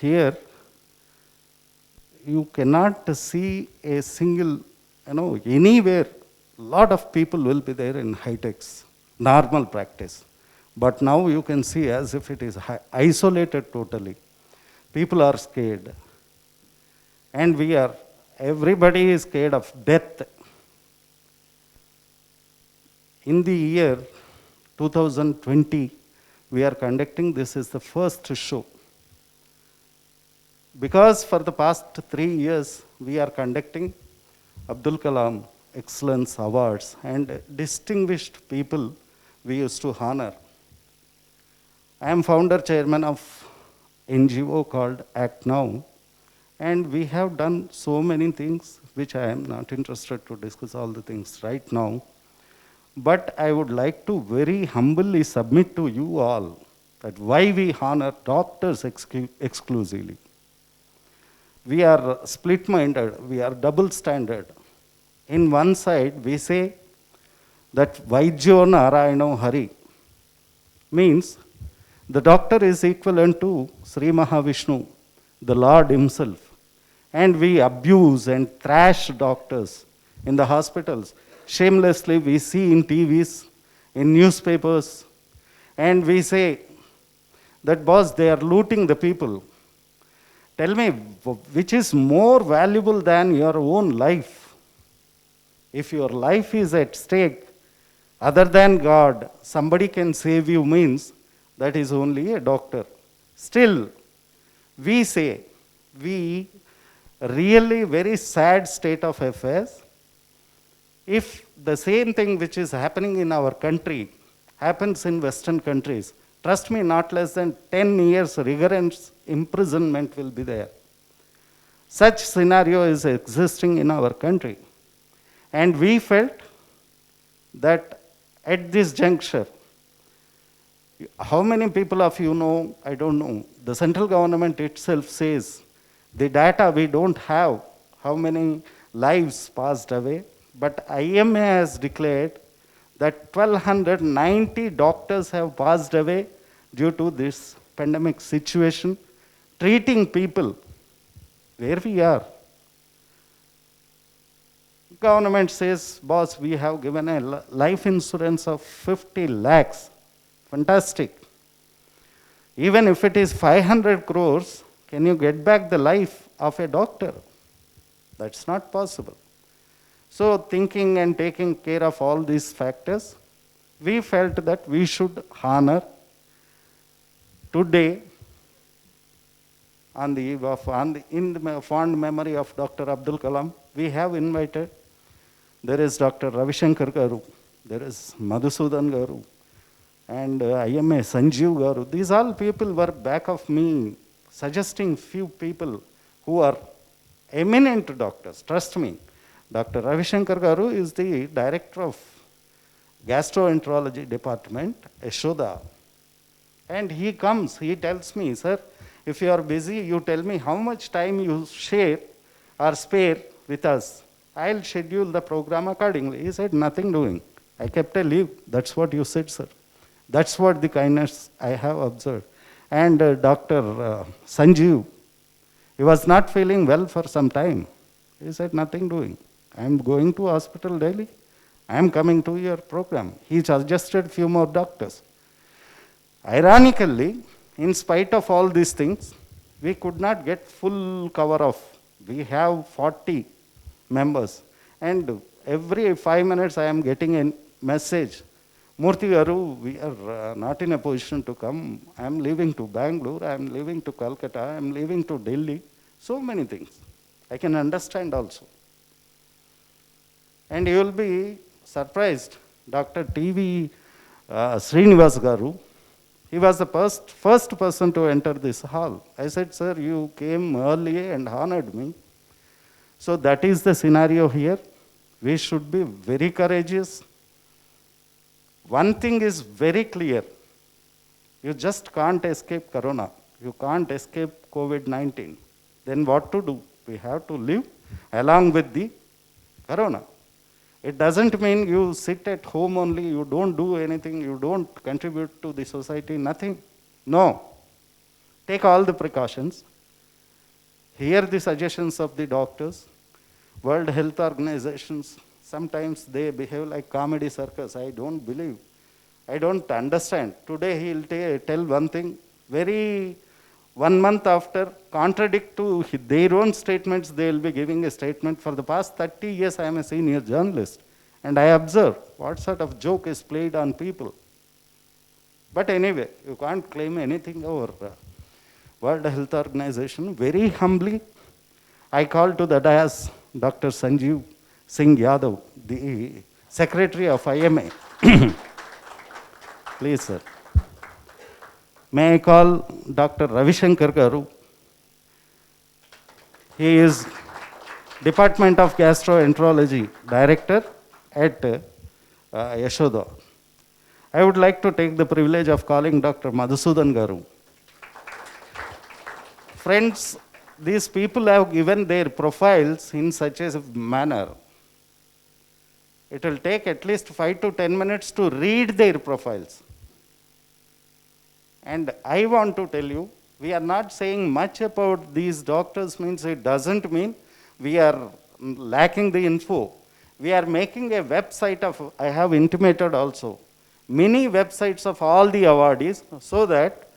here you cannot see a single, anywhere, lot of people will be there in high techs, normal practice. But now you can see as if it is isolated totally. People are scared. And everybody is scared of death. In the year 2020, we are conducting, this is the first show. Because for the past 3 years, we are conducting Abdul Kalam Excellence Awards and distinguished people we used to honor. I am founder chairman of NGO called Act Now, and we have done so many things which I am not interested to discuss all the things right now. But I would like to very humbly submit to you all that why we honor doctors exclusively. We are split-minded, we are double standard. In one side, we say that Vaidyo Narayano Hari means the doctor is equivalent to Sri Mahavishnu, the Lord himself. And we abuse and thrash doctors in the hospitals. Shamelessly, we see in TVs, in newspapers, and we say that, boss, they are looting the people. Tell me, which is more valuable than your own life? If your life is at stake, other than God, somebody can save you means that is only a doctor. Still, we say, we really very sad state of affairs. If the same thing which is happening in our country happens in Western countries, trust me, not less than 10 years rigorous imprisonment will be there. Such scenario is existing in our country. And we felt that at this juncture, how many people of you know, I don't know, the central government itself says the data we don't have, how many lives passed away, but IMA has declared that 1,290 doctors have passed away due to this pandemic situation, treating people where we are. Government says, boss, we have given a life insurance of 50 lakhs. Fantastic. Even if it is 500 crores, can you get back the life of a doctor? That's not possible. So thinking and taking care of all these factors, we felt that we should honor today on the eve of, in the fond memory of Dr. Abdul Kalam, we have invited, there is Dr. Ravi Shankar Garu, there is Madhusudan Garu, and IMA Sanjeev Garu. These all people were back of me, suggesting few people who are eminent doctors. Trust me, Dr. Ravi Shankar Garu is the director of gastroenterology department, Yashoda. And he comes, he tells me, sir, if you are busy, you tell me how much time you share or spare with us. I'll schedule the program accordingly. He said, nothing doing. I kept a leave. That's what you said, sir. That's what the kindness I have observed. And Dr. Sanjeev, he was not feeling well for some time. He said, nothing doing. I'm going to hospital daily. I'm coming to your program. He suggested few more doctors. Ironically, in spite of all these things, we could not get full cover of. We have 40 members. And every 5 minutes I am getting a message. Murthy Garu, we are not in a position to come. I am leaving to Bangalore. I am leaving to Calcutta. I am leaving to Delhi. So many things. I can understand also. And you will be surprised. Dr. T.V. Srinivas Garu, he was the first person to enter this hall. I said, sir, you came early and honored me. So that is the scenario here. We should be very courageous. One thing is very clear. You just can't escape Corona. You can't escape COVID-19. Then what to do? We have to live along with the Corona. It doesn't mean you sit at home only, you don't do anything, you don't contribute to the society, nothing. No. Take all the precautions. hear the suggestions of the doctors. World Health Organizations, sometimes they behave like comedy circus. I don't believe. I don't understand. Today he'll tell one thing, very 1 month after, contradict to their own statements, they will be giving a statement. For the past 30 years, I am a senior journalist, and I observe what sort of joke is played on people. But anyway, you can't claim anything over World Health Organization. Very humbly, I call to the dais Dr. Sanjeev Singh Yadav, the Secretary of IMA. Please, sir. May I call Dr. Ravishankar Garu? He is Department of Gastroenterology Director at Yashoda. I would like to take the privilege of calling Dr. Madhusudan Garu. Friends, these people have given their profiles in such a manner. It will take at least 5 to 10 minutes to read their profiles. And I want to tell you, we are not saying much about these doctors, means it doesn't mean we are lacking the info. We are making a website of, I have intimated also, mini websites of all the awardees, so that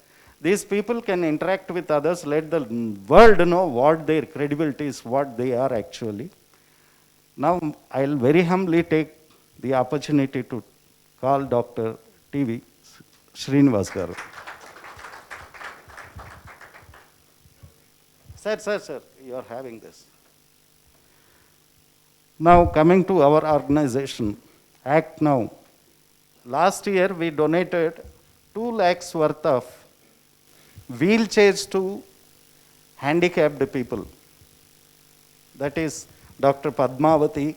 these people can interact with others, let the world know what their credibility is, what they are actually. Now, I'll very humbly take the opportunity to call Dr. T.V. Srinivas Garu. Sir, you are having this. Now, coming to our organization, Act Now. Last year, we donated 2 lakhs worth of wheelchairs to handicapped people. That is Dr. Padmavati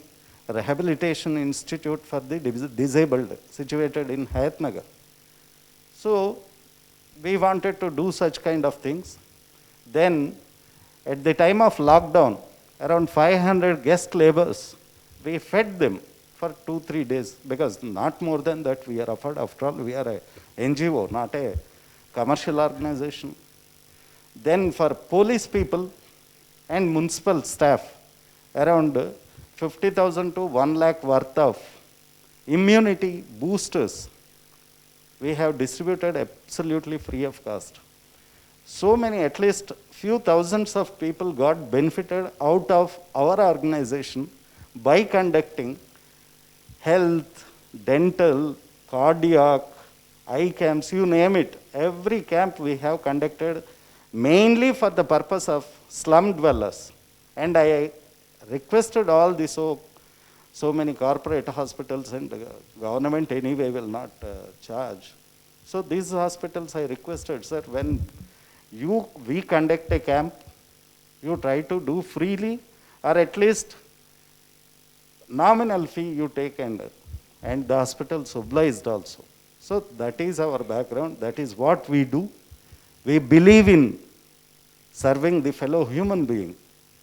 Rehabilitation Institute for the Disabled, situated in Hayatnagar. So, we wanted to do such kind of things. Then, at the time of lockdown, around 500 guest laborers, we fed them for 2-3 days, because not more than that we are offered. After all, we are a NGO, not a commercial organization. Then for police people and municipal staff, around 50,000 to 1 lakh worth of immunity boosters we have distributed absolutely free of cost. So many, at least few thousands of people got benefited out of our organization by conducting health, dental, cardiac, eye camps, you name it. Every camp we have conducted mainly for the purpose of slum dwellers. And I requested all the so many corporate hospitals, and government anyway will not charge. So these hospitals I requested, sir, when we conduct a camp, you try to do freely, or at least nominal fee you take, and the hospitals obliged also. So that is our background, that is what we do. We believe in serving the fellow human being.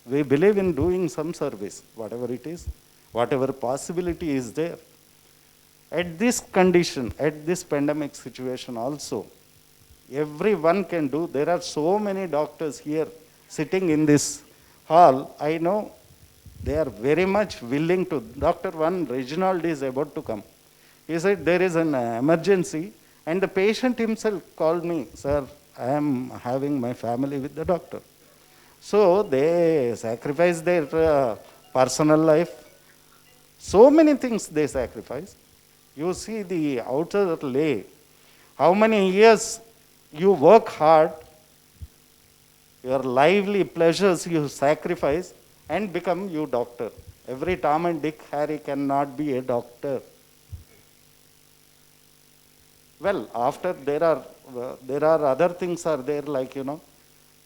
We believe in doing some service, whatever it is, whatever possibility is there. At this condition, at this pandemic situation also, everyone can do. There are so many doctors here sitting in this hall. I know they are very much willing to. Dr. Reginald is about to come. He said there is an emergency, and the patient himself called me, sir, I am having my family with the doctor. So they sacrifice their personal life. So many things they sacrifice. You see the outer lay. How many years you work hard, your lively pleasures you sacrifice, and become you doctor. Every Tom and Dick, Harry cannot be a doctor. Well, after there are other things are there, like,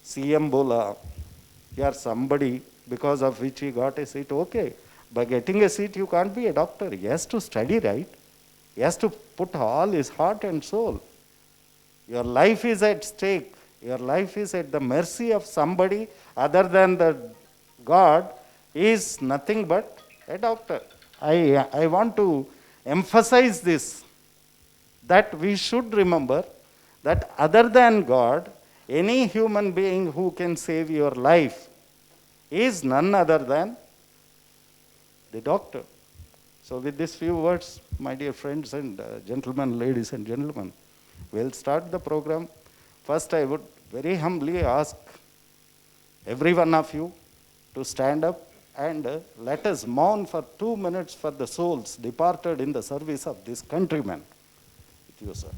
CM Bola, here somebody because of which he got a seat. Okay, by getting a seat you can't be a doctor. He has to study, right? He has to put all his heart and soul. Your life is at stake. Your life is at the mercy of somebody other than the God. Is nothing but a doctor. I want to emphasize this, that we should remember that other than God, any human being who can save your life is none other than the doctor. So with these few words, my dear friends and gentlemen, ladies and gentlemen, we'll start the program. First, I would very humbly ask every one of you to stand up and let us mourn for 2 minutes for the souls departed in the service of this countrymen. With you, sir.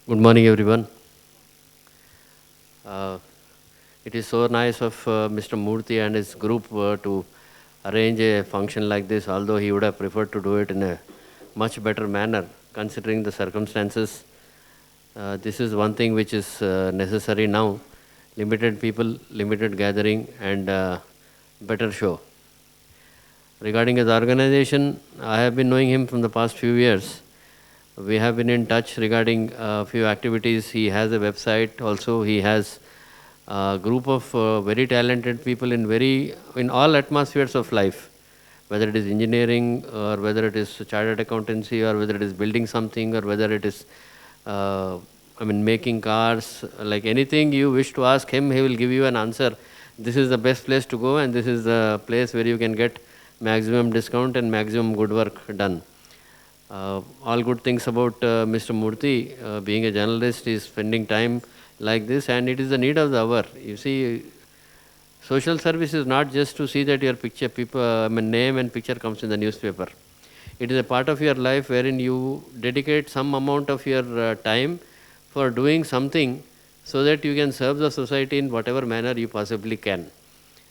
Good morning, everyone. It is so nice of Mr. Murthy and his group to arrange a function like this, although he would have preferred to do it in a much better manner, considering the circumstances. This is one thing which is necessary now. Limited people, limited gathering, and better show. Regarding his organization, I have been knowing him from the past few years. We have been in touch regarding a few activities. He has a website also. He has a group of very talented people in all atmospheres of life, whether it is engineering or whether it is chartered accountancy or whether it is building something or whether it is making cars. Like anything you wish to ask him, he will give you an answer. This is the best place to go and this is the place where you can get maximum discount and maximum good work done. All good things about Mr. Murthy, being a journalist, is spending time like this, and it is the need of the hour. You see, social service is not just to see that your picture, name and picture comes in the newspaper. It is a part of your life wherein you dedicate some amount of your time for doing something so that you can serve the society in whatever manner you possibly can.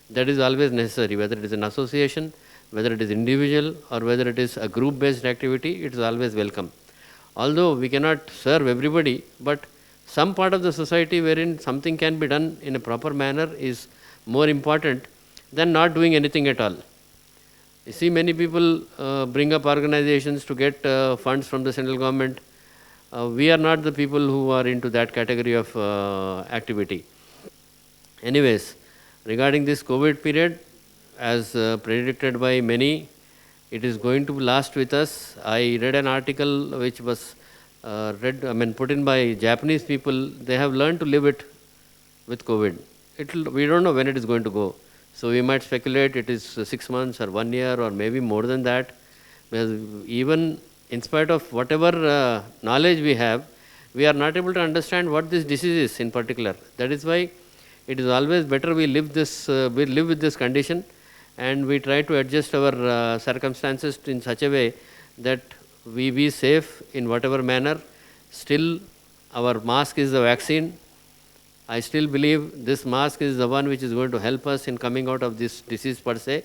That is always necessary, whether it is an association, whether it is individual or whether it is a group based activity, it is always welcome. Although we cannot serve everybody, but some part of the society wherein something can be done in a proper manner is more important than not doing anything at all. You see, many people bring up organizations to get funds from the central government. We are not the people who are into that category of activity. Anyways, regarding this COVID period, as predicted by many, it is going to last with us. I read an article which was put in by Japanese people. They have learned to live it with COVID. We don't know when it is going to go. So we might speculate it is 6 months or 1 year or maybe more than that. Because even in spite of whatever knowledge we have, we are not able to understand what this disease is in particular. That is why it is always better we live with this condition and we try to adjust our circumstances in such a way that we be safe in whatever manner. Still, our mask is the vaccine. I still believe this mask is the one which is going to help us in coming out of this disease per se.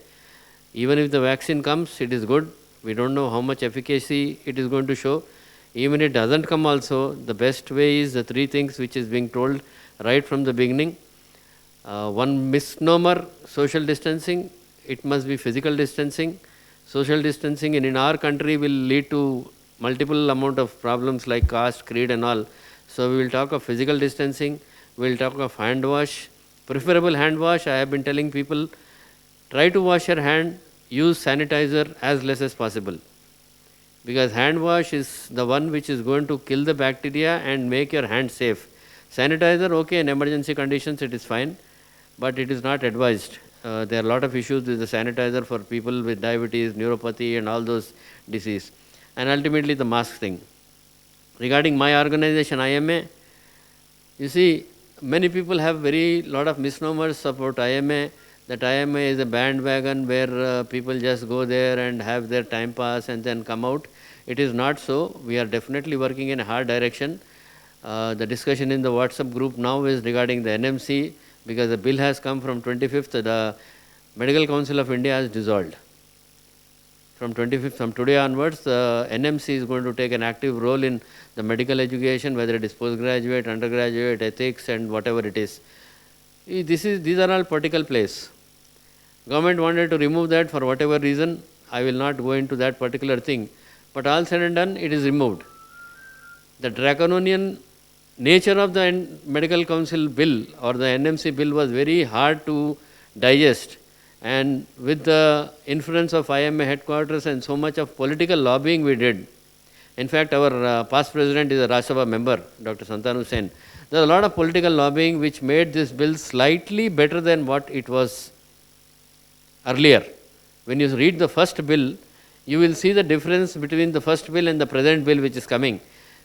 Even if the vaccine comes, it is good. We don't know how much efficacy it is going to show. Even if it doesn't come also, the best way is the three things which is being told right from the beginning. One misnomer, social distancing. It must be physical distancing. Social distancing in our country will lead to multiple amount of problems like caste, creed and all. So we will talk of physical distancing. We will talk of hand wash. Preferable hand wash. I have been telling people, try to wash your hand, use sanitizer as less as possible. Because hand wash is the one which is going to kill the bacteria and make your hand safe. Sanitizer, okay, in emergency conditions it is fine, but it is not advised. There are a lot of issues with the sanitizer for people with diabetes, neuropathy and all those disease. And ultimately the mask thing. Regarding my organization IMA, you see, many people have very lot of misnomers about IMA, that IMA is a bandwagon where people just go there and have their time pass and then come out. It is not so. We are definitely working in a hard direction. The discussion in the WhatsApp group now is regarding the NMC, because the bill has come from 25th, the Medical Council of India has dissolved. From 25th, from today onwards, the NMC is going to take an active role in the medical education, whether it is postgraduate, undergraduate, ethics and whatever it is. These are all political plays. Government wanted to remove that for whatever reason. I will not go into that particular thing. But all said and done, it is removed. The draconian nature of the Medical Council bill or the NMC bill was very hard to digest. And with the influence of IMA headquarters and so much of political lobbying we did, in fact, our past president is a Rajya Sabha member, Dr. Santanu Sen. There was a lot of political lobbying which made this bill slightly better than what it was earlier. When you read the first bill, you will see the difference between the first bill and the present bill which is coming.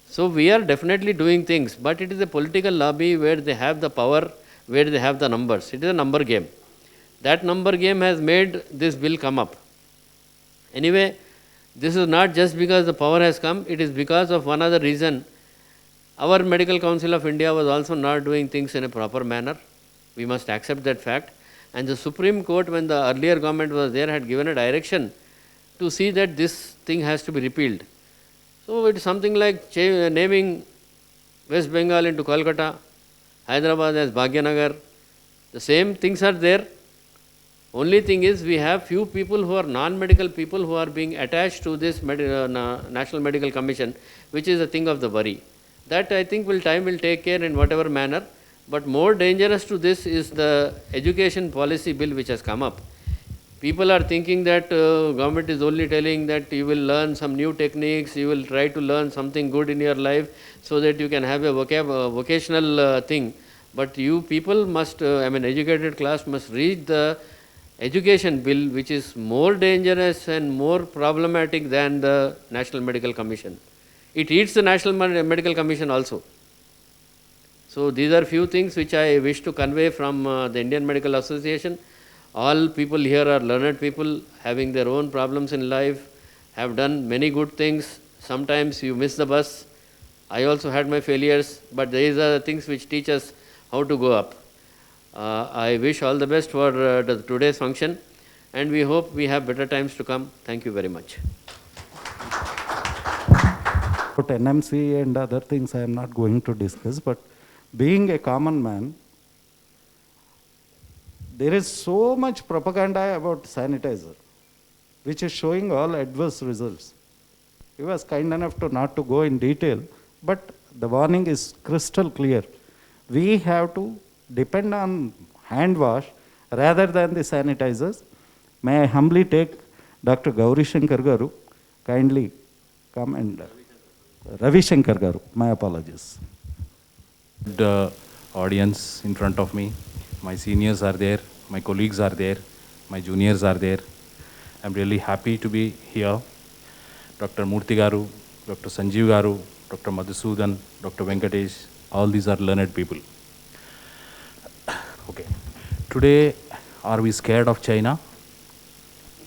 So we are definitely doing things, but it is a political lobby where they have the power, where they have the numbers. It is a number game. That number game has made this bill come up. Anyway, this is not just because the power has come, it is because of one other reason. Our Medical Council of India was also not doing things in a proper manner. We must accept that fact. And the Supreme Court, when the earlier government was there, had given a direction to see that this thing has to be repealed. So it's something like naming West Bengal into Kolkata, Hyderabad as Bhagyanagar. The same things are there. Only thing is we have few people who are non-medical people who are being attached to this National Medical Commission, which is a thing of the worry. That I think time will take care in whatever manner. But more dangerous to this is the education policy bill which has come up. People are thinking that government is only telling that you will learn some new techniques, you will try to learn something good in your life so that you can have a vocational thing. But you people must, educated class must read the education bill which is more dangerous and more problematic than the National Medical Commission. It eats the National Medical Commission also. So these are few things which I wish to convey from the Indian Medical Association. All people here are learned people having their own problems in life, have done many good things. Sometimes you miss the bus. I also had my failures, but these are the things which teach us how to go up. I wish all the best for today's function, and we hope we have better times to come. Thank you very much. About NMC and other things I am not going to discuss, but being a common man, there is so much propaganda about sanitizer, which is showing all adverse results. He was kind enough to not to go in detail, but the warning is crystal clear. We have to depend on hand wash rather than the sanitizers. May I humbly take Dr. Gauri Shankar Garu, kindly come and Ravi Shankar Garu, my apologies. The audience in front of me, my seniors are there, my colleagues are there, my juniors are there. I'm really happy to be here. Dr. Murthy Garu, Dr. Sanjeev Garu, Dr. Madhusudan, Dr. Venkatesh, all these are learned people. Okay. Today, are we scared of China?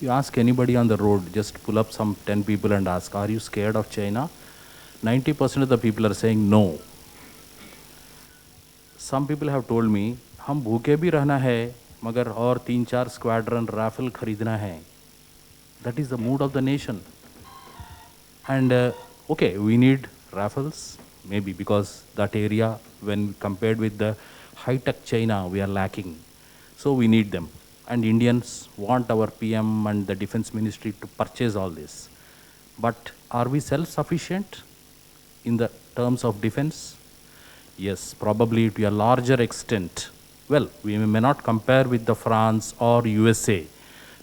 You ask anybody on the road, just pull up some 10 people and ask, are you scared of China? 90% of the people are saying no. Some people have told me, हम भूखे भी रहना है, मगर और 3-4 squadron Rafale खरीदना है. That is the mood of the nation. And okay, we need Rafales, maybe because that area, when compared with the high-tech China, we are lacking. So we need them. And Indians want our PM and the Defense Ministry to purchase all this. But are we self-sufficient in the terms of defense? Yes, probably to a larger extent. Well, we may not compare with the France or USA,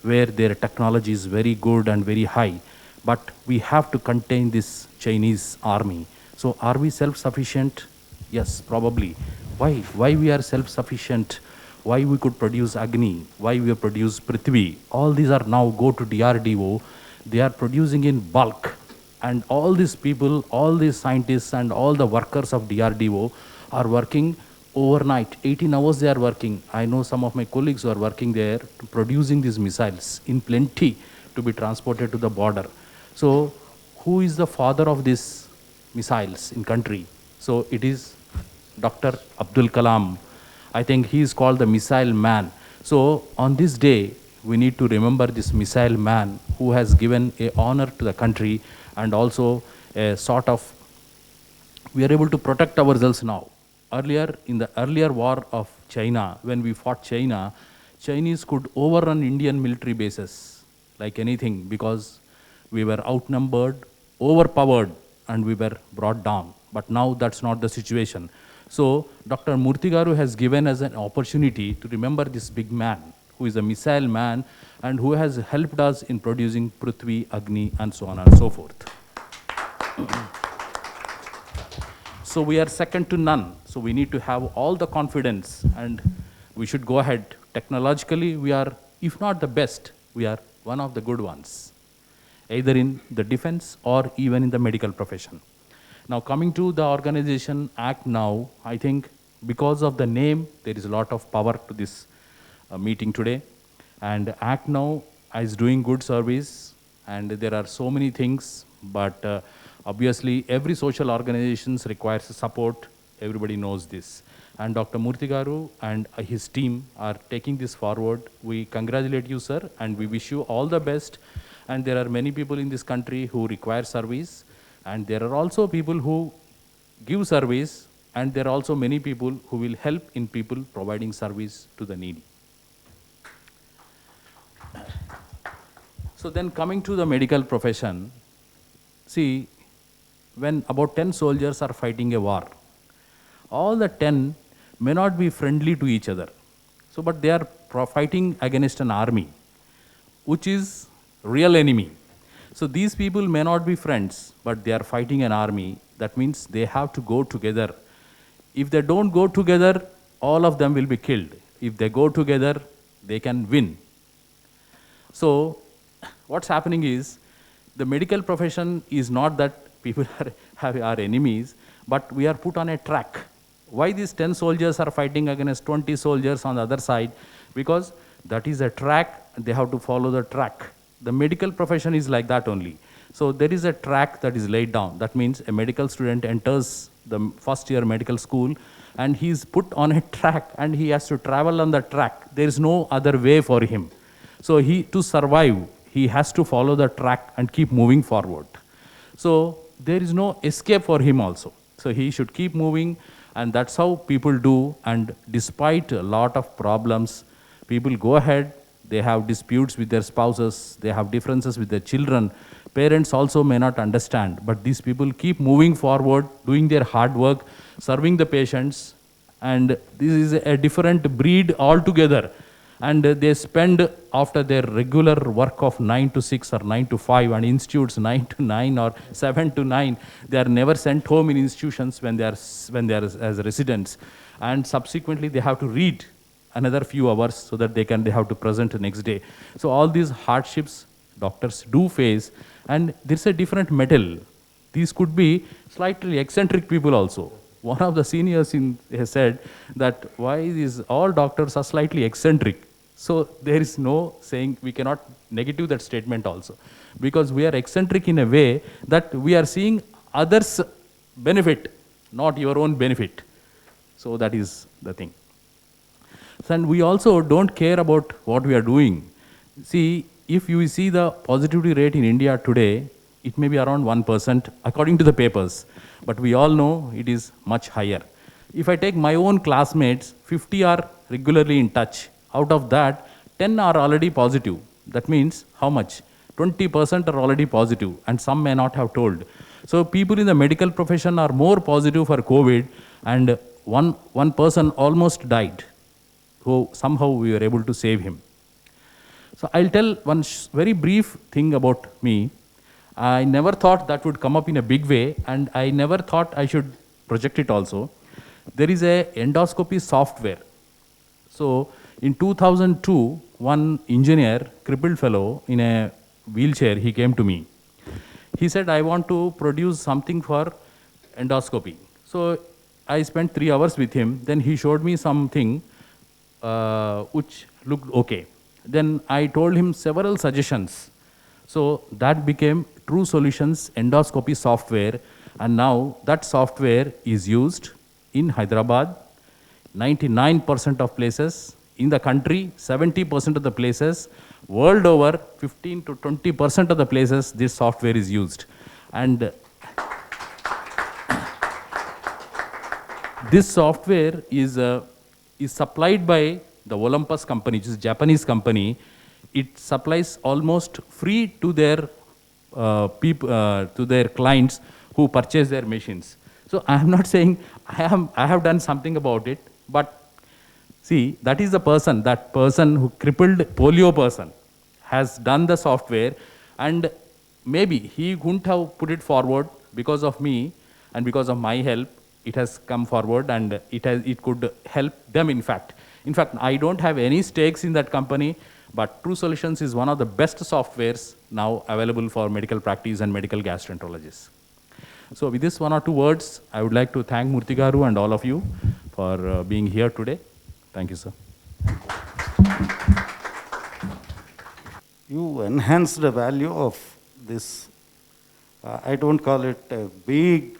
where their technology is very good and very high, but we have to contain this Chinese army. So are we self-sufficient? Yes, probably. Why? Why we are self-sufficient? Why we could produce Agni? Why we produce Prithvi? All these are now go to DRDO. They are producing in bulk. And all these people, all these scientists and all the workers of DRDO are working overnight. 18 hours they are working. I know some of my colleagues who are working there producing these missiles in plenty to be transported to the border. So who is the father of these missiles in country? So it is Dr. Abdul Kalam. I think he is called the missile man. So on this day, we need to remember this missile man who has given a honor to the country and also a sort of, we are able to protect ourselves now. Earlier, in the earlier war of China, when we fought China, Chinese could overrun Indian military bases like anything because we were outnumbered, overpowered, and we were brought down. But now that's not the situation. So Dr. Murthy Garu has given us an opportunity to remember this big man who is a missile man, and who has helped us in producing Prithvi, Agni, and so on and so forth. So we are second to none. So we need to have all the confidence, and we should go ahead. Technologically, we are, if not the best, we are one of the good ones, either in the defense or even in the medical profession. Now coming to the organization Act Now, I think because of the name, there is a lot of power to this meeting today. And Act Now is doing good service, and there are so many things, but obviously every social organization requires support. Everybody knows this. And Dr. Murthy Garu and his team are taking this forward. We congratulate you, sir, and we wish you all the best. And there are many people in this country who require service, and there are also people who give service, and there are also many people who will help in people providing service to the needy. So then coming to the medical profession, see, when about 10 soldiers are fighting a war, all the 10 may not be friendly to each other. So, but they are fighting against an army, which is real enemy. So these people may not be friends, but they are fighting an army. That means they have to go together. If they don't go together, all of them will be killed. If they go together, they can win. So what's happening is, the medical profession is not that people are enemies, but we are put on a track. Why these 10 soldiers are fighting against 20 soldiers on the other side? Because that is a track, they have to follow the track. The medical profession is like that only. So there is a track that is laid down. That means a medical student enters the first year medical school, and he is put on a track, and he has to travel on the track. There is no other way for him. So to survive, he has to follow the track and keep moving forward. So there is no escape for him also. So he should keep moving, and that's how people do. And despite a lot of problems, people go ahead. They have disputes with their spouses, they have differences with their children. Parents also may not understand, but these people keep moving forward, doing their hard work, serving the patients, and this is a different breed altogether. And they spend, after their regular work of 9 to 6 or 9 to 5, and institutes 9 to 9 or 7 to 9, they are never sent home in institutions when they are as residents. And subsequently they have to read another few hours so that they have to present the next day. So all these hardships doctors do face, and there's a different metal. These could be slightly eccentric people also. One of the seniors has said that why these all doctors are slightly eccentric. So there is no saying, we cannot negative that statement also, because we are eccentric in a way that we are seeing others' benefit, not your own benefit. So that is the thing. And we also don't care about what we are doing. See, if you see the positivity rate in India today, it may be around 1% according to the papers, but we all know it is much higher. If I take my own classmates, 50 are regularly in touch. Out of that, 10 are already positive. That means how much? 20% are already positive, and some may not have told. So people in the medical profession are more positive for COVID, and one person almost died. So somehow we were able to save him. So I'll tell one very brief thing about me. I never thought that would come up in a big way, and I never thought I should project it also. There is a endoscopy software. So in 2002, one engineer, crippled fellow in a wheelchair, he came to me. He said, I want to produce something for endoscopy. So I spent 3 hours with him. Then he showed me something which looked okay. Then I told him several suggestions. So that became True Solutions endoscopy software, and now that software is used in Hyderabad, 99% of places, in the country, 70% of the places, world over, 15 to 20% of the places this software is used. And this software is supplied by the Olympus company, which is a Japanese company. It supplies almost free to their to their clients who purchase their machines. So I am not saying I have done something about it, but See, that is the person, that person who crippled polio person has done the software, and maybe he wouldn't have put it forward because of me and because of my help. It has come forward and it could help them in fact. In fact, I don't have any stakes in that company, but True Solutions is one of the best softwares now available for medical practice and medical gastroenterologists. So with this one or two words, I would like to thank Murthy Garu and all of you for being here today. Thank you, sir. You enhance the value of this. I don't call it a big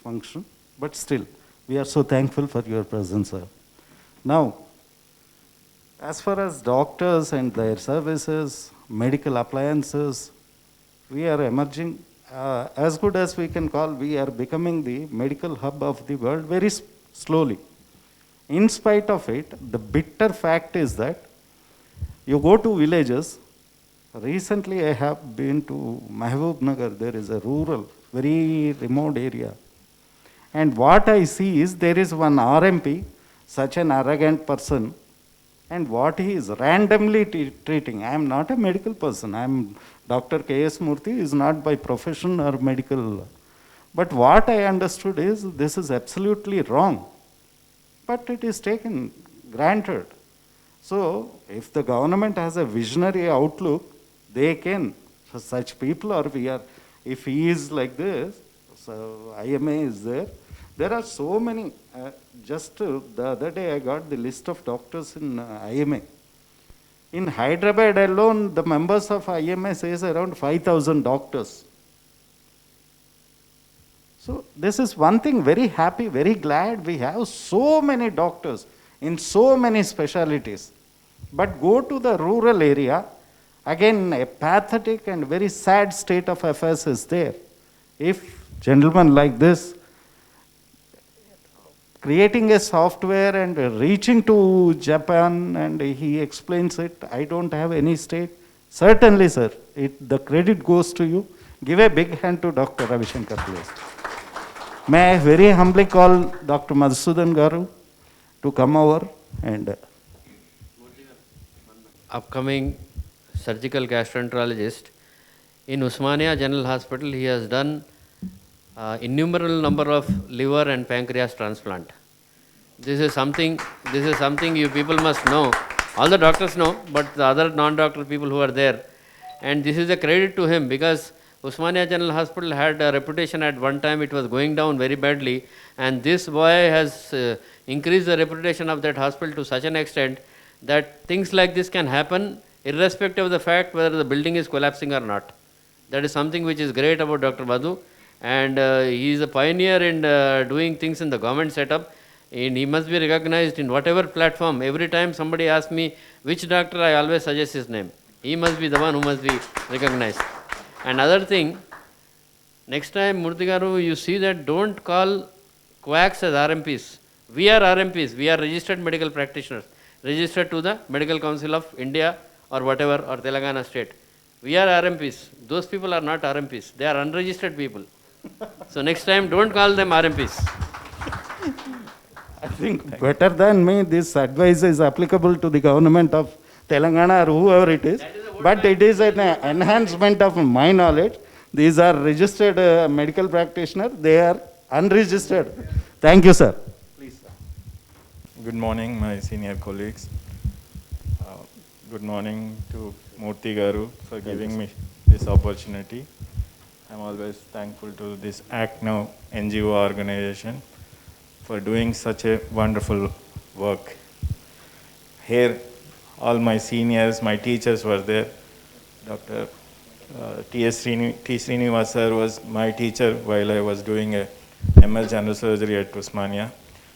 function, but still, we are so thankful for your presence, sir. Now, as far as doctors and their services, medical appliances, we are emerging as good as we can call. We are becoming the medical hub of the world very slowly. In spite of it, the bitter fact is that you go to villages. Recently, I have been to Mahbubnagar. There is a rural, very remote area. And what I see is there is one RMP, such an arrogant person, and what he is randomly treating. I am not a medical person. I am Dr. K.S. Murthy is not by profession or medical. But what I understood is this is absolutely wrong. But it is taken granted. So if the government has a visionary outlook, they can. So such people or we are, if he is like this, so IMA is there. There are so many. Just the other day I got the list of doctors in IMA. In Hyderabad alone, the members of IMA says around 5,000 doctors. So this is one thing, very happy, very glad we have so many doctors in so many specialties. But go to the rural area, again a pathetic and very sad state of affairs is there. If gentlemen like this, creating a software and reaching to Japan and he explains it, I don't have any stake. Certainly, sir, the credit goes to you. Give a big hand to Dr. Ravishankar, please. May I very humbly call Dr. Madhusudan Garu to come over and... Upcoming surgical gastroenterologist in Usmania General Hospital, he has done innumerable number of liver and pancreas transplant. This is something you people must know. All the doctors know, but the other non-doctor people who are there. And this is a credit to him because Usmania General Hospital had a reputation at one time, it was going down very badly. And this boy has increased the reputation of that hospital to such an extent that things like this can happen irrespective of the fact whether the building is collapsing or not. That is something which is great about Dr. Madhu. And he is a pioneer in doing things in the government setup. And he must be recognized in whatever platform. Every time somebody asks me which doctor, I always suggest his name. He must be the one who must be recognized. And other thing, next time, Murthy Garu, you see that don't call quacks as RMPs. We are RMPs. We are registered medical practitioners, registered to the Medical Council of India or whatever, or Telangana state. We are RMPs. Those people are not RMPs. They are unregistered people. So next time, don't call them RMPs. I think better than me, this advice is applicable to the government of Telangana or whoever it is. But it is an enhancement of my knowledge. These are registered medical practitioners. They are unregistered. Thank you, sir. Please, sir. Good morning, my senior colleagues. Good morning to Murthy Garu for giving me this opportunity. I'm always thankful to this Act Now NGO organization for doing such a wonderful work. Here, all my seniors, my teachers were there. Dr. T. Srinivas sir was my teacher while I was doing a ML general surgery at Usmania.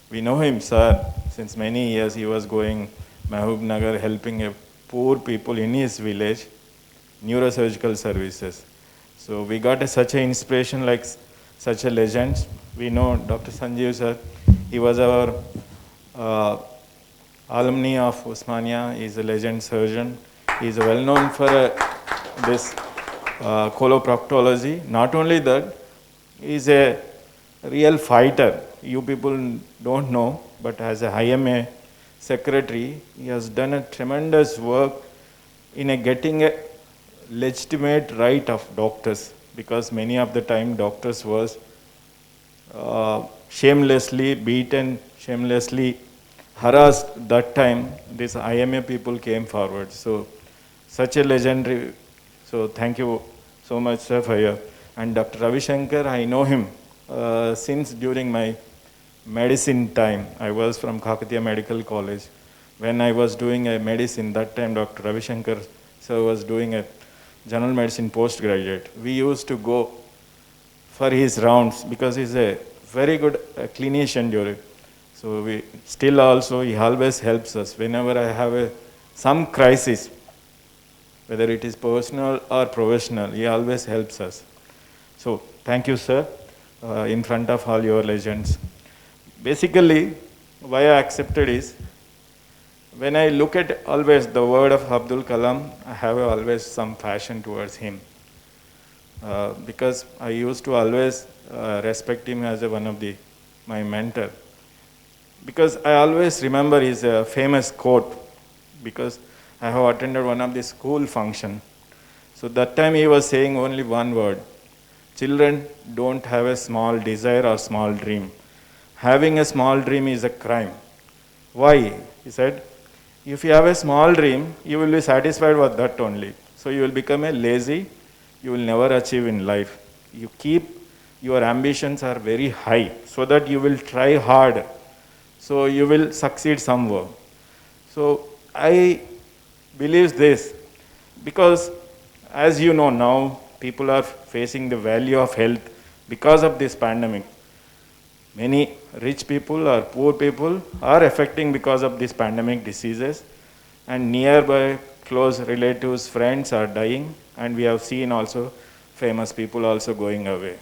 We know him, sir, since many years. He was going Mahbubnagar, helping a poor people in his village, neurosurgical services. So we got such an inspiration, like such a legend. We know Dr. Sanjeev sir, he was our alumni of Usmania. He's a legend surgeon. He's well known for this coloproctology. Not only that, he's a real fighter. You people don't know, but as a IMA secretary. He has done a tremendous work in getting a legitimate right of doctors, because many of the time doctors was shamelessly beaten, shamelessly harassed. That time this IMA people came forward. So such a legendary, so thank you so much, sir, for your. And Dr. Ravi Shankar, I know him since during my medicine time. I was from Kakatiya Medical College. When I was doing a medicine, that time Dr. Ravi Shankar sir was doing a general medicine postgraduate. We used to go for his rounds because he's a very good clinician during. So we still also, he always helps us. Whenever I have some crisis, whether it is personal or professional, he always helps us. So thank you, sir, in front of all your legends. Basically, why I accepted is, when I look at always the word of Abdul Kalam, I have always some passion towards him. Because I used to always respect him as one of my mentor. Because I always remember his famous quote, because I have attended one of the school function. So that time he was saying only one word: children don't have a small desire or small dream. Having a small dream is a crime. Why? He said, if you have a small dream, you will be satisfied with that only. So you will become a lazy, you will never achieve in life. You keep your ambitions are very high, so that you will try hard, so you will succeed somewhere. So I believe this, because as you know now, people are facing the value of health because of this pandemic. Many rich people or poor people are affecting because of this pandemic diseases, and nearby close relatives, friends are dying, and we have seen also famous people also going away.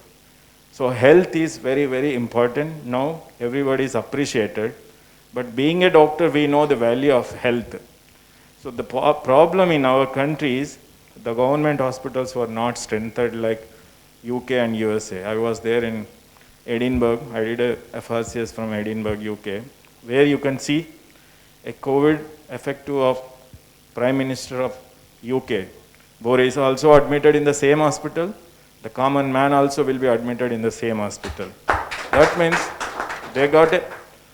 So health is very, very important. Now everybody is appreciated, but being a doctor, we know the value of health. So the problem in our country is the government hospitals were not strengthened like UK and USA. I was there in Edinburgh. I did a FRCS from Edinburgh, UK, where you can see a COVID effective of Prime Minister of UK. Boris also admitted in the same hospital. The common man also will be admitted in the same hospital. That means they got a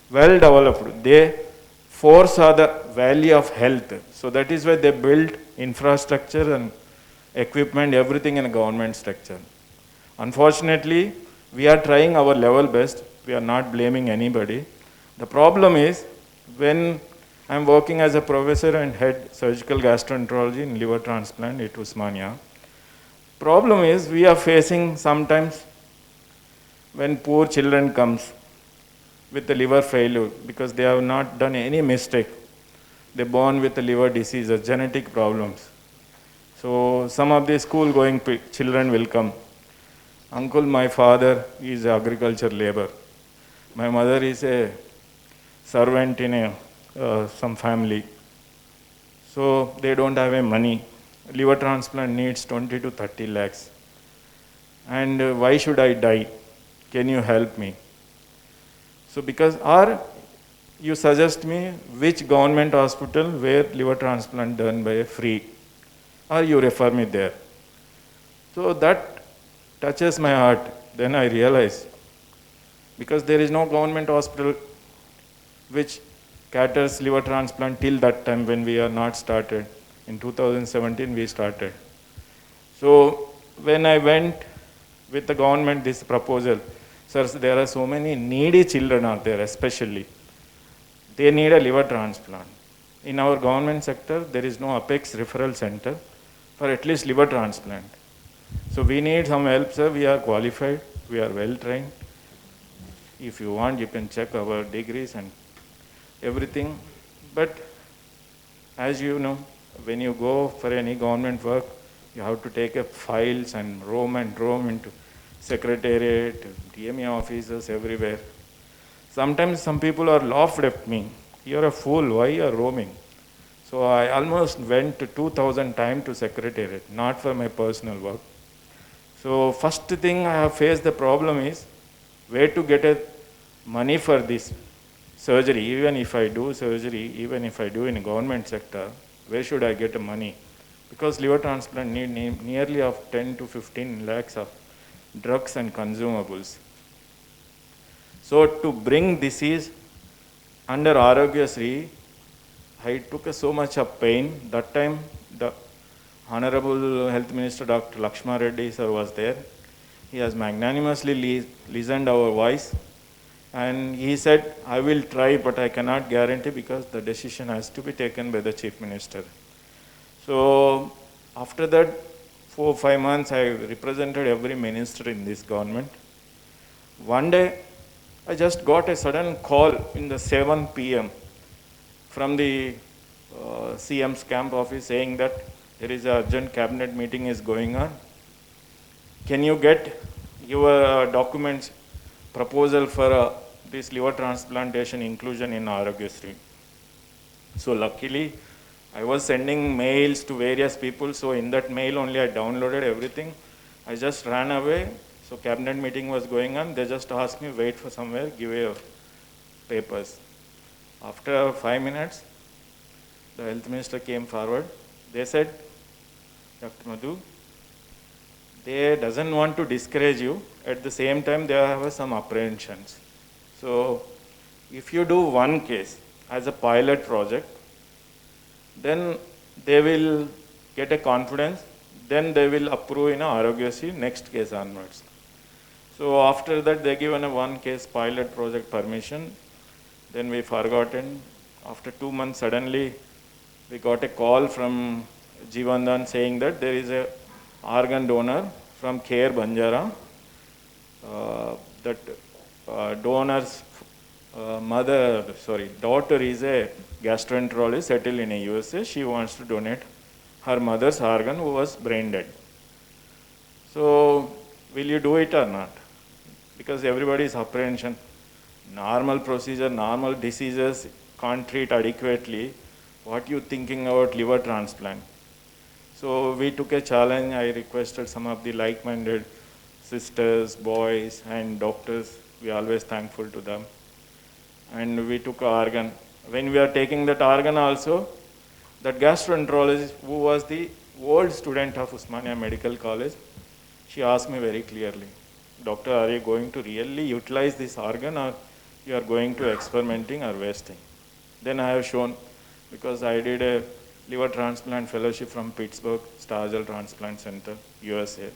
well developed. They foresaw the value of health. So that is why they built infrastructure and equipment, everything in a government structure. Unfortunately, we are trying our level best. We are not blaming anybody. The problem is, when I'm working as a professor and head surgical gastroenterology in liver transplant at Usmania, problem is we are facing sometimes when poor children comes with the liver failure because they have not done any mistake. They're born with the liver disease or genetic problems. So some of the school going children will come. Uncle, my father is agriculture labor. My mother is a servant in some family. So they don't have a money. Liver transplant needs 20 to 30 lakhs. And why should I die? Can you help me? So because, or you suggest me which government hospital where liver transplant done by free, or you refer me there. So that touches my heart. Then I realize, because there is no government hospital which caters liver transplant till that time when we are not started. In 2017 we started. So when I went with the government this proposal, sir, there are so many needy children out there especially. They need a liver transplant. In our government sector, there is no Apex referral center for at least liver transplant. So we need some help, sir. We are qualified. We are well trained. If you want, you can check our degrees and everything. But as you know, when you go for any government work, you have to take up files and roam into secretariat, DME offices, everywhere. Sometimes some people are laughed at me. You're a fool. Why you are roaming? So I almost went 2,000 times to secretariat, not for my personal work. So first thing I have faced the problem is where to get money for this surgery, even if I do surgery, even if I do in a government sector, where should I get the money? Because liver transplant need nearly of 10 to 15 lakhs of drugs and consumables. So to bring disease under Arogyasri, I took so much of pain. That time, the Honorable Health Minister Dr. Lakshma Reddy sir was there. He has magnanimously listened our voice, and he said, I will try, but I cannot guarantee because the decision has to be taken by the Chief Minister. So after that, 4 or 5 months, I represented every minister in this government. One day, I just got a sudden call in the 7 p.m. from the CM's camp office saying that there is an urgent cabinet meeting is going on. Can you get your documents, proposal for this liver transplantation inclusion in Arogyasri? So luckily, I was sending mails to various people. So in that mail only I downloaded everything. I just ran away. So cabinet meeting was going on. They just asked me, wait for somewhere, give your papers. After 5 minutes, the health minister came forward. They said, Dr. Madhu, they doesn't want to discourage you. At the same time, they have some apprehensions. So if you do one case as a pilot project, then they will get a confidence. Then they will approve in Arogyasri next case onwards. So after that, they given a one case pilot project permission. Then we forgotten. After 2 months, suddenly we got a call from Jivandan saying that there is a organ donor from Care Banjara. Donor's daughter is a gastroenterologist settled in the USA. She wants to donate her mother's organ who was brain dead. So, will you do it or not? Because everybody is apprehension. Normal procedure, normal diseases can't treat adequately. What you thinking about liver transplant? So we took a challenge. I requested some of the like-minded sisters, boys, and doctors. We are always thankful to them. And we took an organ. When we are taking that organ also, that gastroenterologist who was the old student of Osmania Medical College, she asked me very clearly, Doctor, are you going to really utilize this organ or you are going to experimenting or wasting? Then I have shown, because I did a liver transplant fellowship from Pittsburgh Stargell Transplant Center, USA.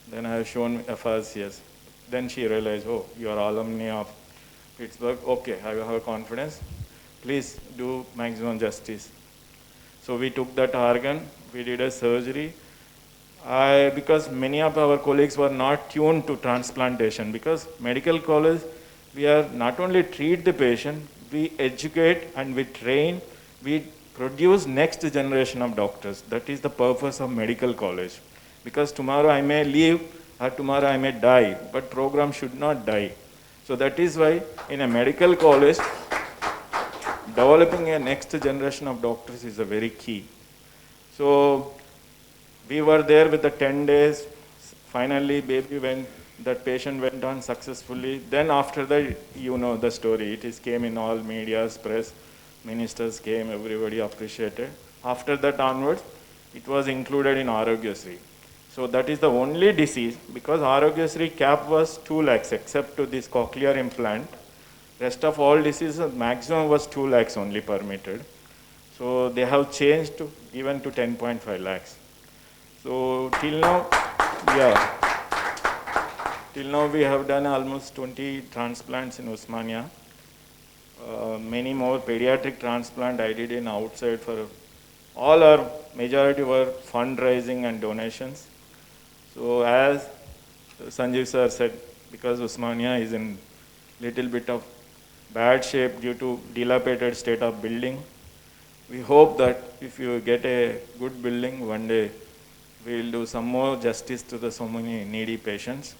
Then I have shown FRCS. Then she realized, oh, you are alumni of Pittsburgh. Okay, I have confidence. Please do maximum justice. So we took that organ, we did a surgery. Because many of our colleagues were not tuned to transplantation, because medical college, we are not only treat the patient, we educate and we train, we produce next generation of doctors. That is the purpose of medical college. Because tomorrow I may leave or tomorrow I may die, but program should not die. So that is why in a medical college, developing a next generation of doctors is a very key. So we were there with the 10 days. Finally, baby, when that patient went on successfully, then after that, you know the story. It came in all medias, press, ministers came, everybody appreciated. After that onwards, it was included in Arogyasri. So that is the only disease, because Arogyasri cap was 2 lakhs, except to this cochlear implant. Rest of all diseases, maximum was 2 lakhs only permitted. So they have changed to even to 10.5 lakhs. So till now, till now we have done almost 20 transplants in Osmania. Many more pediatric transplant I did in outside for all our majority were fundraising and donations. So as Sanjeev sir said, because Osmania is in little bit of bad shape due to dilapidated state of building, we hope that if you get a good building, one day we will do some more justice to the so many needy patients.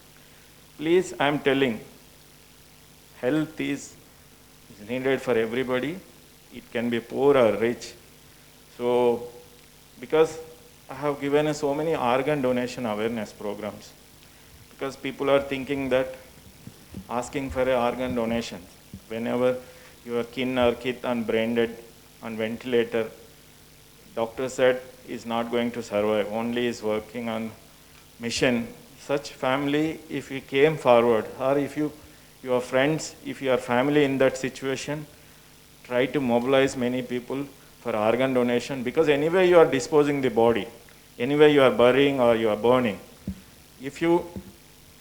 Please, I am telling, health is needed for everybody. It can be poor or rich. So, because I have given so many organ donation awareness programs, because people are thinking that asking for an organ donation, whenever your kin or kith on brain dead, on ventilator. Doctor said is not going to survive, only is working on mission. Such family, if you came forward, or if your friends, if your family in that situation, try to mobilize many people for organ donation, because anyway you are disposing the body, anyway you are burying or you are burning. If you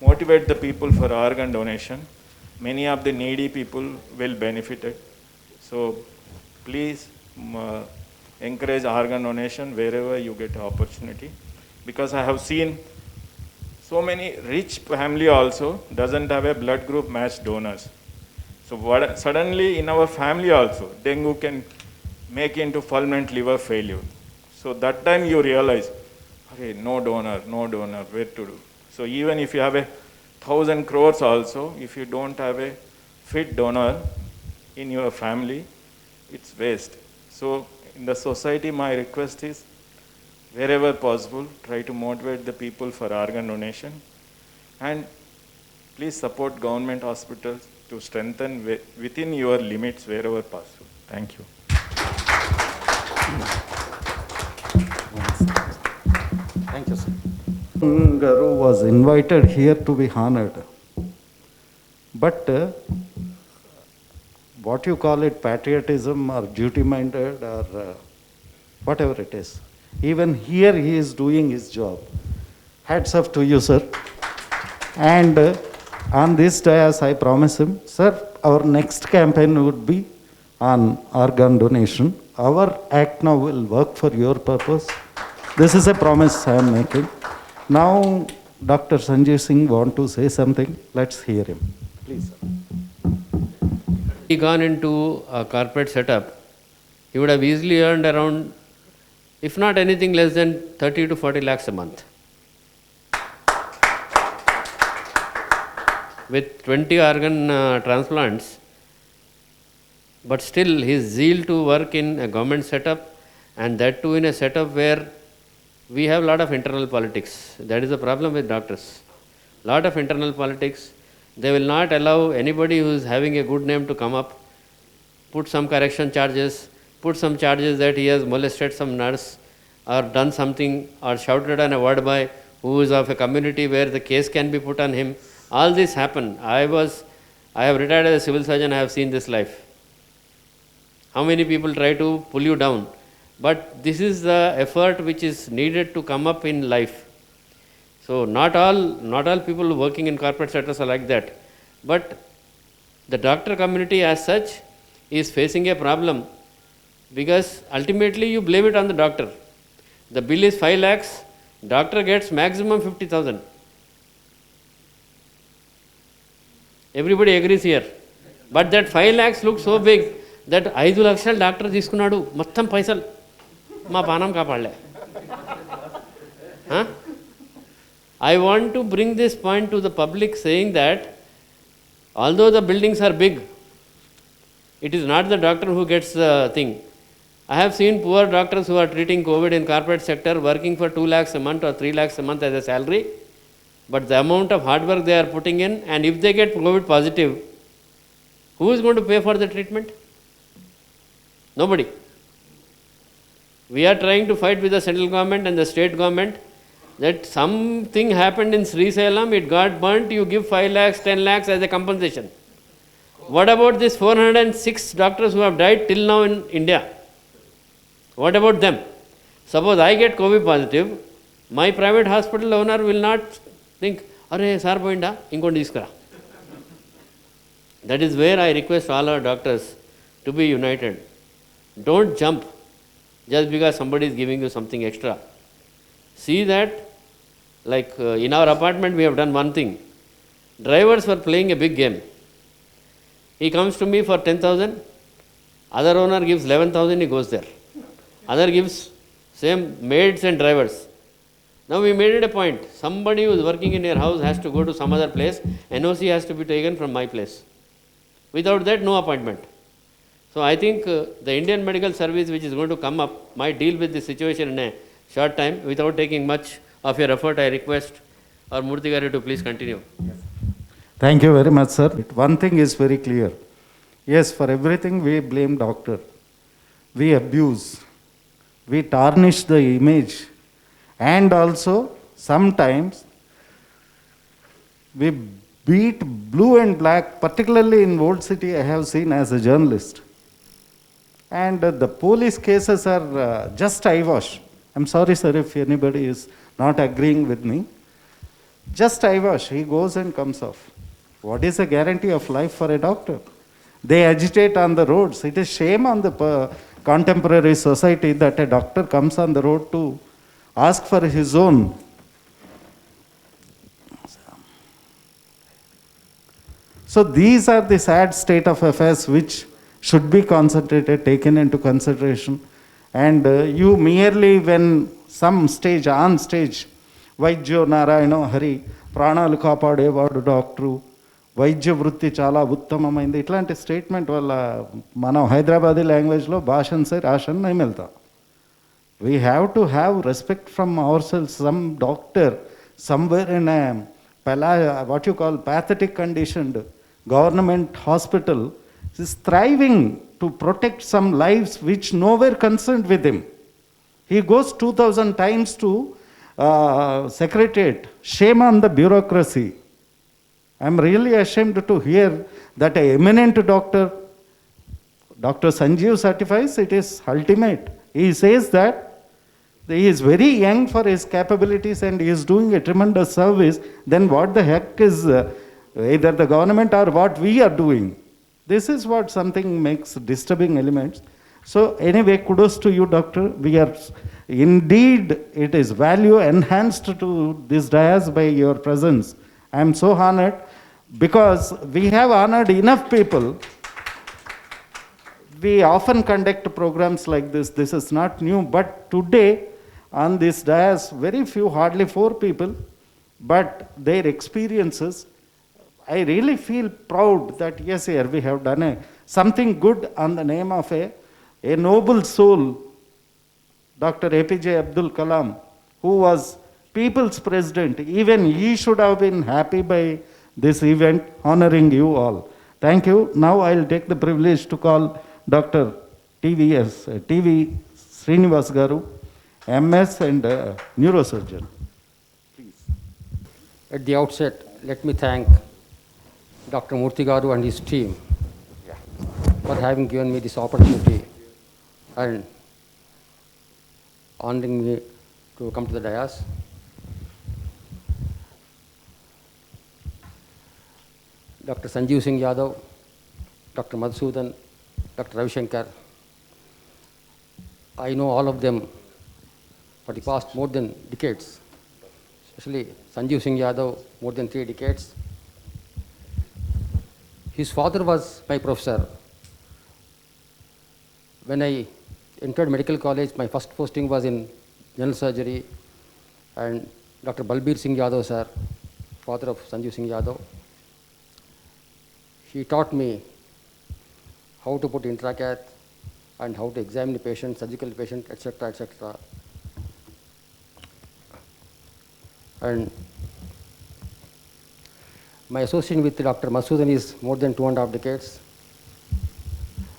motivate the people for organ donation, many of the needy people will benefit it. So please encourage organ donation wherever you get opportunity, because I have seen so many rich family also doesn't have a blood group match donors. So suddenly in our family also, dengue can make into fulminant liver failure. So that time you realize, okay, no donor, where to do? So even if you have 1,000 crores also, if you don't have a fit donor in your family, it's waste. So in the society, my request is, wherever possible, try to motivate the people for organ donation, and please support government hospitals to strengthen within your limits wherever possible. Thank you. Thank you, sir. Garu was invited here to be honored. But what you call it, patriotism or duty-minded or whatever it is, even here he is doing his job. Hats off to you, sir. And on this day, as I promise him, sir, our next campaign would be on organ donation. Our act now will work for your purpose. This is a promise I am making. Now, Dr. Sanjay Singh want to say something. Let's hear him. Please, sir. He gone into a corporate setup, he would have easily earned around, if not anything less than 30 to 40 lakhs a month. With 20 organ transplants, but still his zeal to work in a government setup, and that too in a setup where we have a lot of internal politics. That is the problem with doctors. Lot of internal politics. They will not allow anybody who is having a good name to come up, put some correction charges, put some charges that he has molested some nurse or done something or shouted on a ward boy who is of a community where the case can be put on him. All this happen. I have retired as a civil surgeon, I have seen this life. How many people try to pull you down? But this is the effort which is needed to come up in life. So not all people working in corporate sectors are like that. But the doctor community as such is facing a problem, because ultimately you blame it on the doctor. The bill is 5 lakhs, doctor gets maximum 50,000. Everybody agrees here. But that 5 lakhs looks so big that 5 lakhs doctor తీసుకున్నాడు మొత్తం పైసలు మా పానం కాపాడలే. I want to bring this point to the public, saying that although the buildings are big, it is not the doctor who gets the thing. I have seen poor doctors who are treating COVID in corporate sector working for 2 lakhs a month or 3 lakhs a month as a salary, but the amount of hard work they are putting in, and if they get COVID positive, who is going to pay for the treatment? Nobody. We are trying to fight with the central government and the state government that something happened in Sri Salem, it got burnt, you give 5 lakhs, 10 lakhs as a compensation. What about these 406 doctors who have died till now in India? What about them? Suppose I get COVID positive, my private hospital owner will not think, "Arey, sir poinda, inkondi iskara." That is where I request all our doctors to be united. Don't jump just because somebody is giving you something extra. See that, like in our apartment we have done one thing. Drivers were playing a big game. He comes to me for 10,000, other owner gives 11,000, he goes there. Other gives same maids and drivers. Now we made it a point, somebody who is working in your house has to go to some other place, NOC has to be taken from my place. Without that, no appointment. So I think the Indian Medical Service, which is going to come up, might deal with this situation in a short time. Without taking much of your effort, I request our Murthy Garu to please continue. Thank you very much, sir. One thing is very clear. Yes, for everything we blame doctor. We abuse. We tarnish the image. And also, sometimes, we beat blue and black, particularly in Old City, I have seen as a journalist. And the police cases are just eyewash. I'm sorry, sir, if anybody is not agreeing with me. Just eyewash, he goes and comes off. What is the guarantee of life for a doctor? They agitate on the roads. It is shame on the contemporary society that a doctor comes on the road to ask for his own. So these are the sad state of affairs which should be concentrated, taken into consideration. And you merely, when some stage, on stage, Vaidyo Narayano Hari, ప్రాణాలు కాపాడేవాడు doctor, వైద్య వృత్తి చాలా ఉత్తమమైంది, ఇట్లాంటి statement వల్ల మనం హైదరాబాదీ లాంగ్వేజ్లో భాషను సే ration नहीं मिलता. We have to have respect from ourselves. Some doctor somewhere in a what you call pathetic conditioned government hospital is striving to protect some lives which nowhere concerned with him. He goes 2,000 times to secretariat. Shame on the bureaucracy. I'm really ashamed to hear that an eminent doctor, Dr. Sanjeev certifies it is ultimate. He says that he is very young for his capabilities and he is doing a tremendous service. Then what the heck is either the government or what we are doing? This is what something makes disturbing elements. So anyway, kudos to you, doctor. We are indeed, it is value enhanced to this dais by your presence. I am so honored because we have honored enough people. We often conduct programs like this. This is not new, but today on this dais, very few, hardly 4 people, but their experiences, I really feel proud that yes, here we have done something good on the name of a noble soul, Dr. APJ Abdul Kalam, who was people's president. Even he should have been happy by this event, honoring you all. Thank you. Now I'll take the privilege to call Dr. TV Srinivas Garu, MS and neurosurgeon. Please. At the outset, let me thank Dr. Murthy Garu and his team for having given me this opportunity and honoring me to come to the dais. Dr. Sanjeev Singh Yadav, Dr. Madhusudan, Dr. Ravi Shankar, I know all of them for the past more than decades, especially Sanjeev Singh Yadav, more than 3 decades. His father was my professor. When I entered medical college, my first posting was in general surgery, and Dr. Balbir Singh Yadav, sir, father of Sanjeev Singh Yadav, he taught me how to put intracath and how to examine the patient, surgical patient, etc., etc. And my association with Dr. Madhusudan is more than 2.5 decades.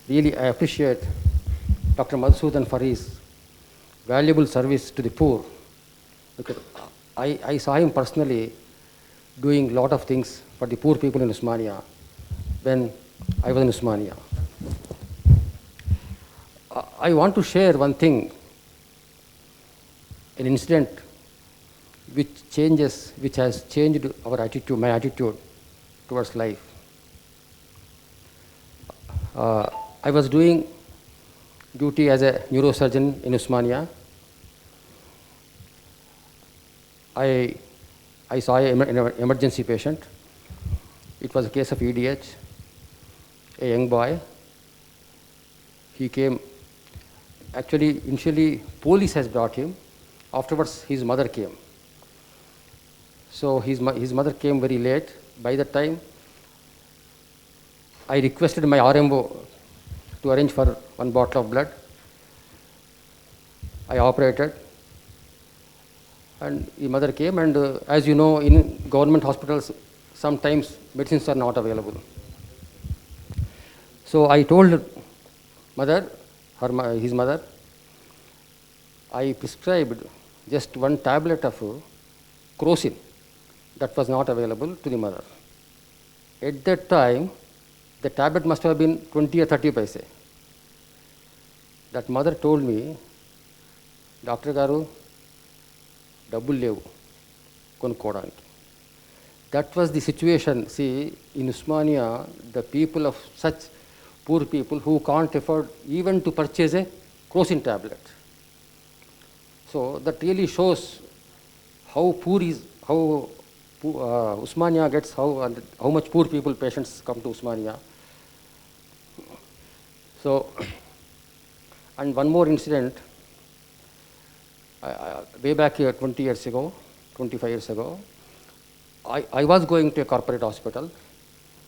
Really, I appreciate Dr. Madhusudan for his valuable service to the poor, because I saw him personally doing a lot of things for the poor people in Osmania when I was in Osmania. I want to share one thing, an incident which has changed our attitude, my attitude towards life. I was doing duty as a neurosurgeon in Osmania. I saw an emergency patient. It was a case of EDH, a young boy. He came, actually, initially, police has brought him. Afterwards, his mother came. So his mother came very late. By that time, I requested my RMO to arrange for 1 bottle of blood. I operated, and the mother came, and as you know, in government hospitals, sometimes medicines are not available. So I told mother, his mother, I prescribed just one tablet of crocin that was not available to the mother. At that time, the tablet must have been 20 or 30 paise. That mother told me, Dr. Garu, double levu konukodaniki. That was the situation. See, in Usmania, the people of such poor people who can't afford even to purchase a crocin tablet. So that really shows how Usmania gets, how much poor people patients come to Usmania. So, and one more incident, way back here 20 years ago, 25 years ago, I was going to a corporate hospital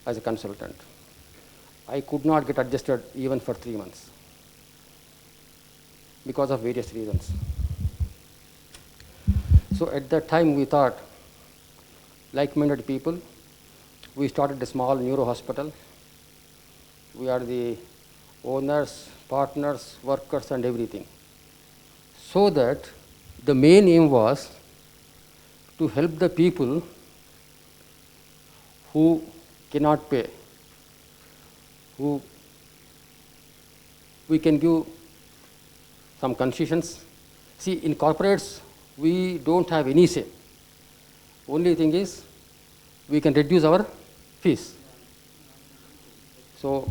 as a consultant. I could not get adjusted even for 3 months because of various reasons. So at that time we thought, like-minded people, we started a small neuro hospital. We are the owners, partners, workers and everything. So that the main aim was to help the people who cannot pay, who we can give some concessions. See, in corporates, we don't have any say. Only thing is, we can reduce our fees. So,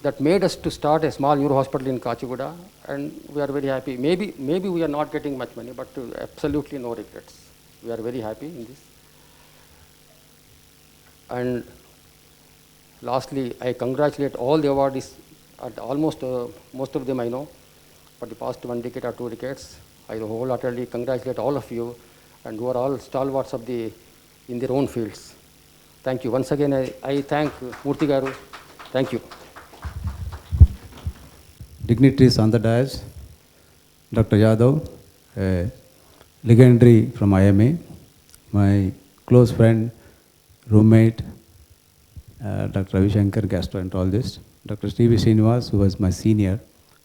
that made us to start a small neuro hospital in Kachiguda, and we are very happy. Maybe we are not getting much money, but absolutely no regrets. We are very happy in this. And lastly, I congratulate all the awardees, almost most of them I know, for the past 1 decade or 2 decades. I wholeheartedly congratulate all of you, and who are all stalwarts of in their own fields. Thank you. Once again, I thank Murthy Garu. Thank you. Dignitaries on the dais, Dr. Yadav, a legendary from IMA, my close friend, roommate, Dr. Ravi Shankar, gastroenterologist, Dr. Stevie Srinivas, who was my senior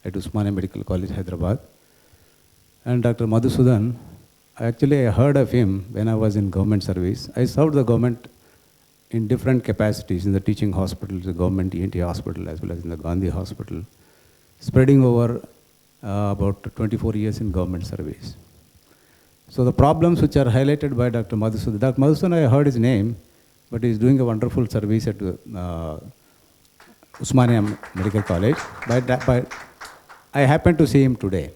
at Usmania Medical College, Hyderabad, and Dr. Madhusudan. Actually, I heard of him when I was in government service. I served the government in different capacities in the teaching hospital, the government ENT hospital, as well as in the Gandhi hospital, spreading over about 24 years in government service. So the problems which are highlighted by Dr. Madhusudan, Dr. Madhusudan, I heard his name, but he's doing a wonderful service at Usmania Medical College. But I happened to see him today.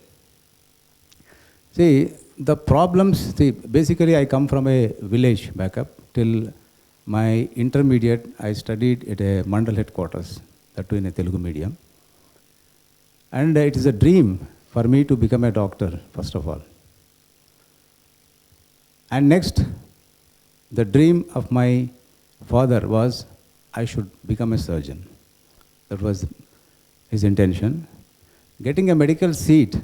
See, the problems, basically I come from a village backup. Till my intermediate, I studied at a Mandal headquarters, that too in a Telugu medium. And it is a dream for me to become a doctor, first of all. And next, the dream of my father was I should become a surgeon. That was his intention. Getting a medical seat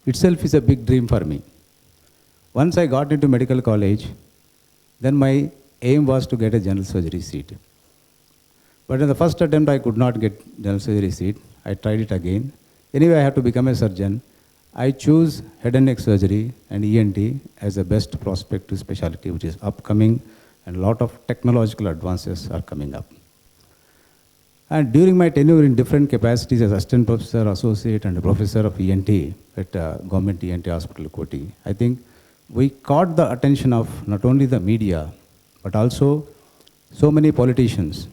itself is a big dream for me. Once I got into medical college, then my aim was to get a general surgery seat. But in the first attempt, I could not get general surgery seat. I tried it again. Anyway, I had to become a surgeon. I choose head and neck surgery and ENT as the best prospective specialty, which is upcoming, and a lot of technological advances are coming up. And during my tenure in different capacities as assistant professor, associate, and a professor of ENT at Government ENT Hospital, Koti, I think we caught the attention of not only the media, but also so many politicians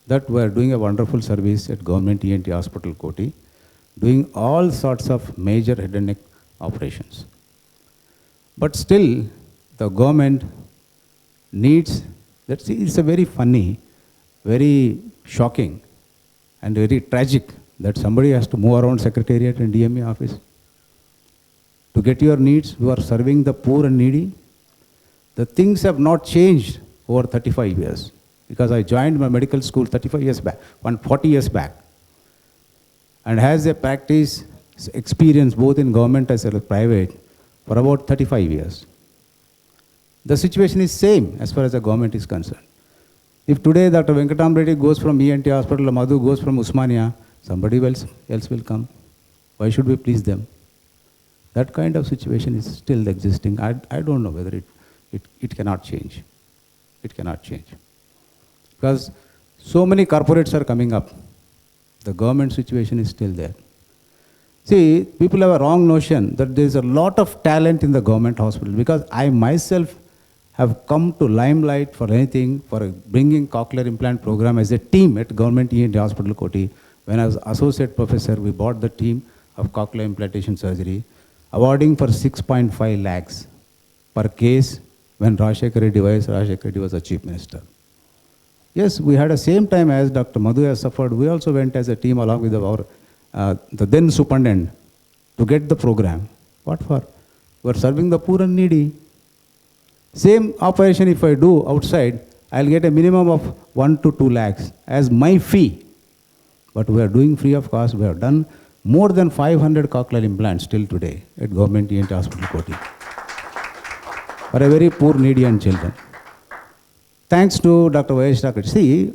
that were doing a wonderful service at Government ENT Hospital, Koti, doing all sorts of major head and neck operations. But still, the government needs, it's a very funny, very shocking, and very tragic that somebody has to move around secretariat and DME office to get your needs. You are serving the poor and needy. The things have not changed over 35 years, because I joined my medical school 35 years back, 40 years back, and has a practice experience both in government as well as private for about 35 years. The situation is same as far as the government is concerned. If today Dr. Venkatam Reddy goes from ENT hospital, Madhu goes from Usmania, somebody else will come. Why should we please them? That kind of situation is still existing. I don't know whether it cannot change. It cannot change. Because so many corporates are coming up. The government situation is still there. See, people have a wrong notion that there is a lot of talent in the government hospital, because I myself have come to limelight for anything, for bringing cochlear implant program as a team at Government ENT Hospital, Koti. When I was associate professor, we bought the team of cochlear implantation surgery, awarding for 6.5 lakhs per case when Rajshekar Reddy was a chief minister. Yes, we had the same time as Dr. Madhu has suffered, we also went as a team along with the then superintendent to get the program. What for? We are serving the poor and needy. Same operation if I do outside, I'll get a minimum of 1 to 2 lakhs as my fee. But we are doing free of cost. We have done more than 500 cochlear implants till today at Government ENT Hospital, Koti, for a very poor, needy and children. Thanks to Dr. Y.S. Thakur. See,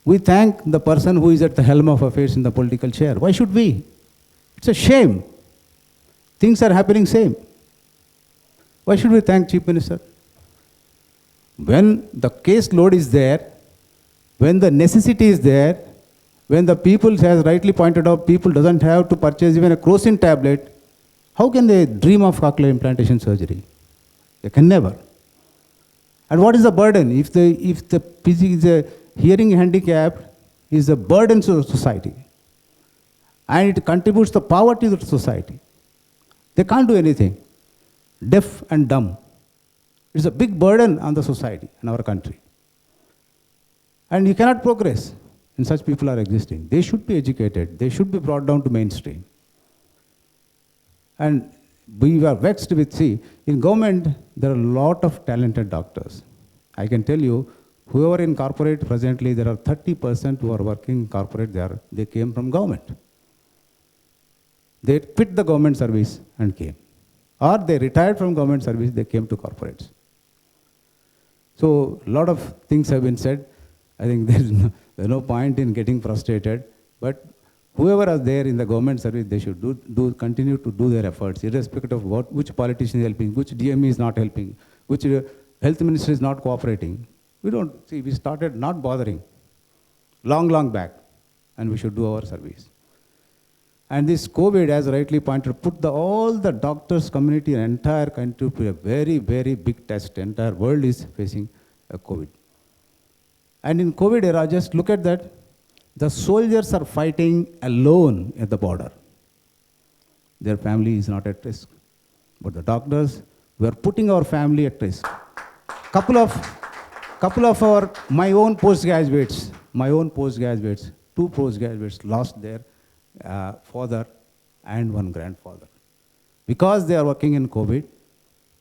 we thank the person who is at the helm of affairs in the political chair. Why should we? It's a shame. Things are happening same. Why should we thank Chief Minister? When the case load is there, when the necessity is there, when the people, as rightly pointed out, people doesn't have to purchase even a crocin tablet, how can they dream of cochlear implantation surgery? They can never. And what is the burden? If the hearing handicap is a burden to society, and it contributes to poverty to society, they can't do anything. Deaf and dumb. It's a big burden on the society in our country. And you cannot progress, and such people are existing. They should be educated. They should be brought down to mainstream. And we are vexed with, see, in government, there are a lot of talented doctors. I can tell you, whoever in corporate presently, there are 30% who are working in corporate, they came from government. They quit the government service and came. Or they retired from government service, they came to corporates. So a lot of things have been said. I think there's no point in getting frustrated. But whoever is there in the government service, they should continue to do their efforts, irrespective of which politician is helping, which DME is not helping, which health minister is not cooperating. We started not bothering long back, and we should do our service. And this COVID, as rightly pointed, put all the doctors community and entire country to a very, very big test. The entire world is facing a COVID. And in COVID era, just look at that. The soldiers are fighting alone at the border. Their family is not at risk. But the doctors, we are putting our family at risk. Couple of my own postgraduates, two postgraduates lost their father and one grandfather. Because they are working in COVID,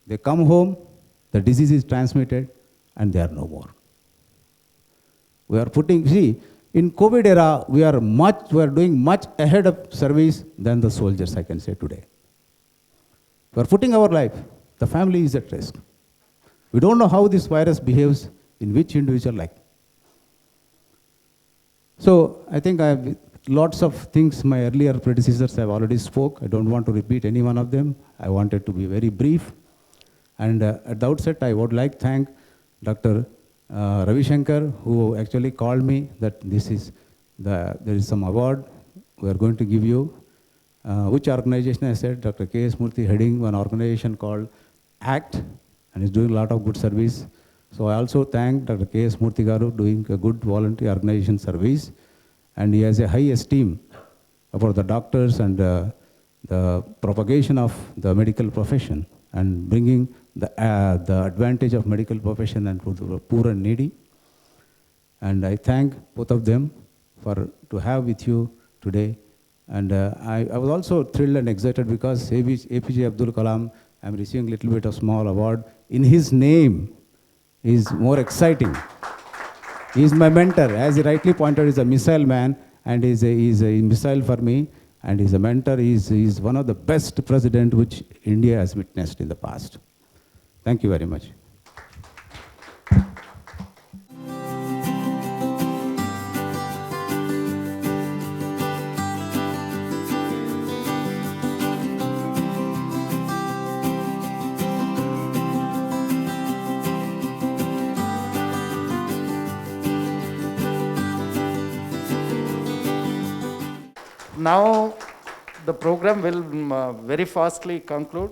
they come home, the disease is transmitted, and they are no more. We are in COVID era, we are doing much ahead of service than the soldiers, I can say today. We are putting our life, the family is at risk. We don't know how this virus behaves in which individual life. So I think I have lots of things my earlier predecessors have already spoke. I don't want to repeat any one of them. I wanted to be very brief. And at the outset, I would like to thank Dr. Ravi Shankar, who actually called me that there is some award we are going to give you. Which organization? I said, Dr. K.S. Murthy heading one organization called ACT, and is doing a lot of good service. So I also thank Dr. K.S. Murthy Garu doing a good volunteer organization service. And he has a high esteem about the doctors and the propagation of the medical profession and bringing the advantage of medical profession and to the poor and needy. And I thank both of them to have with you today. And I was also thrilled and excited because APJ Abdul Kalam, I'm receiving a little bit of small award. In his name is more exciting. He is my mentor. As he rightly pointed, he's a missile man, and he's a missile for me, and he's a mentor. He's one of the best presidents which India has witnessed in the past. Thank you very much. Now the program will very fastly conclude.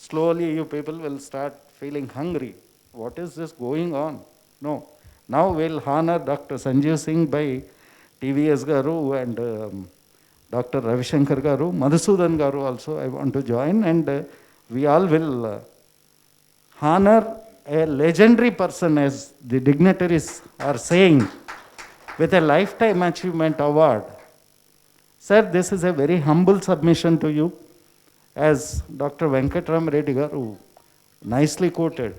Slowly you people will start feeling hungry. What is this going on? No. Now we'll honor Dr. Sanjeev Singh by TVS Garu and Dr. Ravishankar Garu, Madhusudan Garu also I want to join, and we all will honor a legendary person, as the dignitaries are saying, with a lifetime achievement award. Sir, this is a very humble submission to you, as Dr. Venkatram Reddy Garu nicely quoted,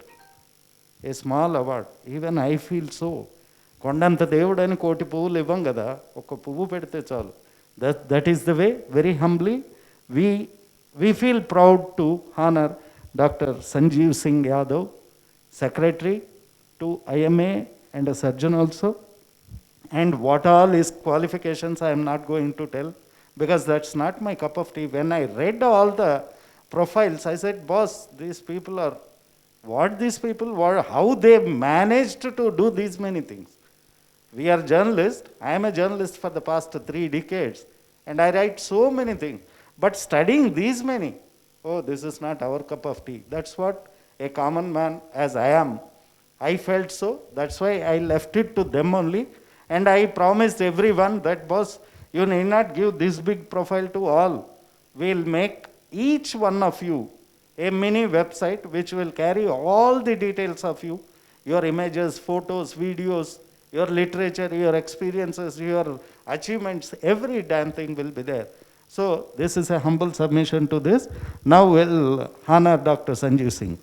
a small award. Even I feel so. కొండంత దేవుడని కోటి పువ్వులు ఇవ్వం కదా, ఒక పువ్వు పెడితే చాలు. That is the way, very humbly, we feel proud to honor Dr. Sanjeev Singh Yadav, Secretary to IMA and a surgeon also. And what all his qualifications I am not going to tell, because that's not my cup of tea. When I read all the profiles, I said, boss, these people are, how they managed to do these many things. We are journalists. I am a journalist for the past 3 decades, and I write so many things. But studying these many, oh, this is not our cup of tea. That's what a common man, as I am, I felt so. That's why I left it to them only. And I promised everyone that, boss, you need not give this big profile to all. We'll make each one of you a mini website which will carry all the details of you, your images, photos, videos, your literature, your experiences, your achievements, every damn thing will be there. So this is a humble submission to this. Now we'll honor Dr. Sanjeev Singh.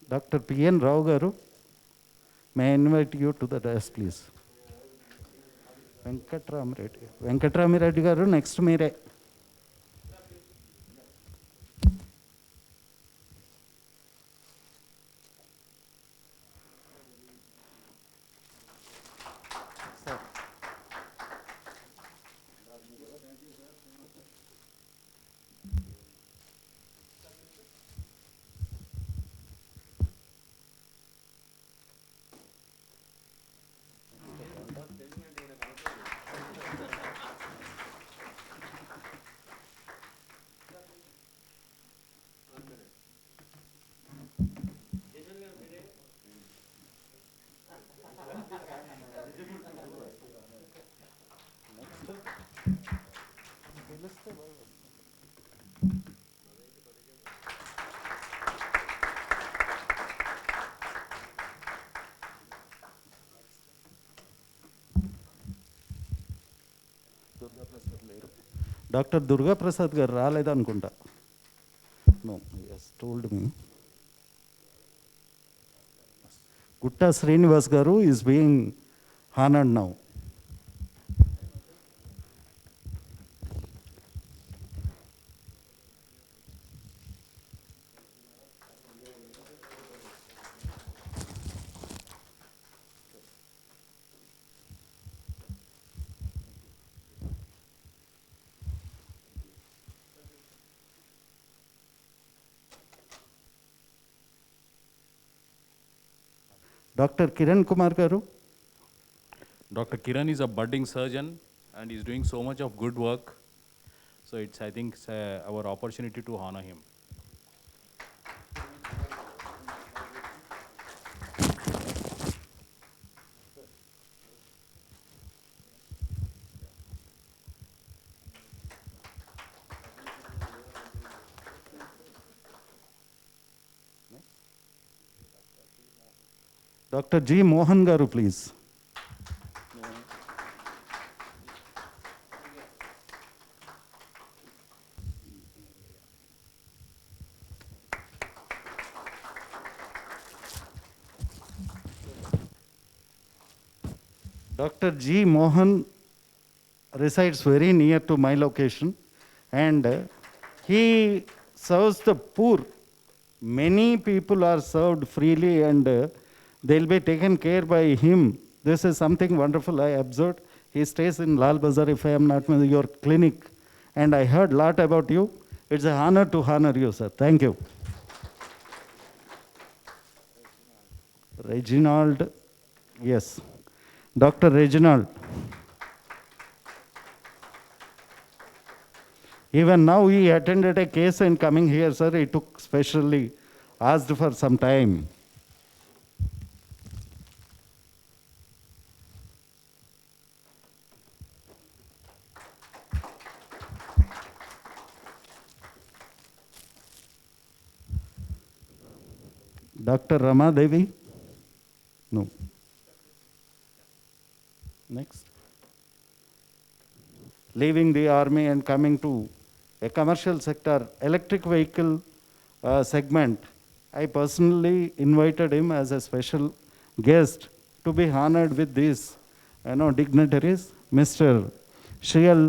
Dr. P.N. Rao Garu, may I invite you to the desk, please. Venkatram Reddy Garu, next mere. Doctor Durga Prasad garu రాలేదనుకుంటా. No, as told me. Gutta Srinivas garu is being honoured now. Doctor Kiran Kumar garu. Dr. Kiran is a budding surgeon and is doing so much of good work. So it's, I think, it's, our opportunity to honor him. Doctor G Mohan గారు please. Dr. G. Mohan resides very near to my location, and he serves the poor. Many people are served freely, and they'll be taken care by him. This is something wonderful I observed. He stays in Lal Bazar, if I am not mistaken, your clinic, and I heard a lot about you. It's an honor to honor you, sir. Thank you. Reginald, yes. Dr. Reginald. Even now he attended a case and coming here, sir, he took specially, asked for some time. Dr. Rama Devi? No. Next. Leaving the army and coming to a commercial sector, electric vehicle segment, I personally invited him as a special guest to be honored with these dignitaries. Mr. Shriyal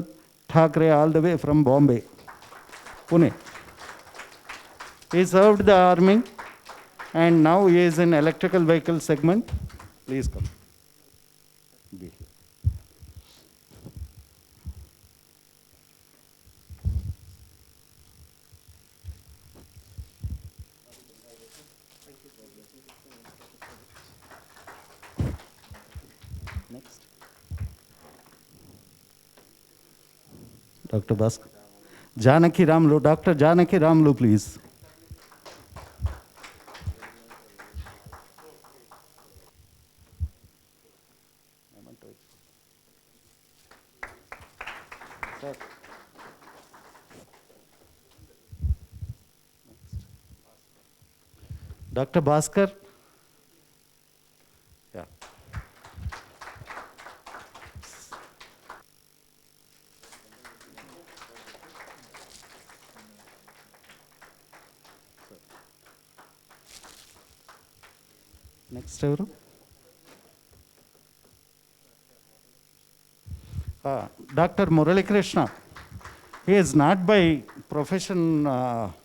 Thakre, all the way from Bombay, Pune. He served the army and now he is in electrical vehicle segment. Please come. Be here. Next. Dr. Bhaskar. Janaki Ramlu. Dr. Janaki Ramlu, please. Sir. Dr. Bhaskar. Yeah. Next, ఎవరు? Dr. Murali Krishna. He is not by profession,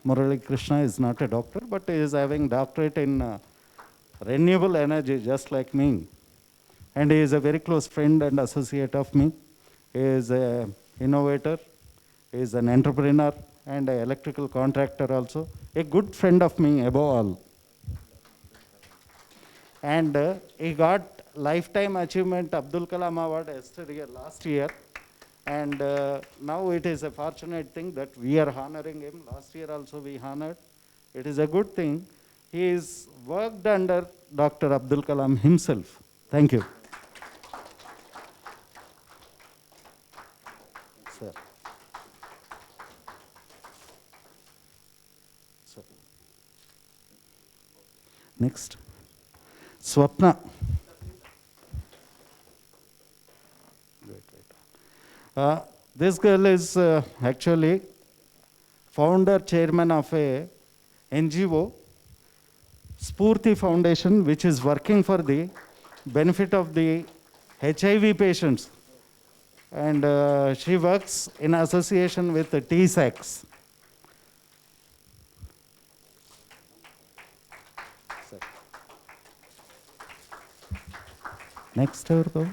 Murali Krishna is not a doctor, but he is having doctorate in renewable energy, just like me. And he is a very close friend and associate of me. He is an innovator, he is an entrepreneur, and an electrical contractor also. A good friend of me above all. And he got Lifetime Achievement Abdul Kalam Award yesterday, last year. And now it is a fortunate thing that we are honoring him. Last year also we honored. It is a good thing. He is worked under Dr. Abdul Kalam himself. Thank you. Sir. Sir. Next. Swapna. This girl is actually founder chairman of a NGO, Spurti Foundation, which is working for the benefit of the HIV patients. And she works in association with the TSACS. Next, go.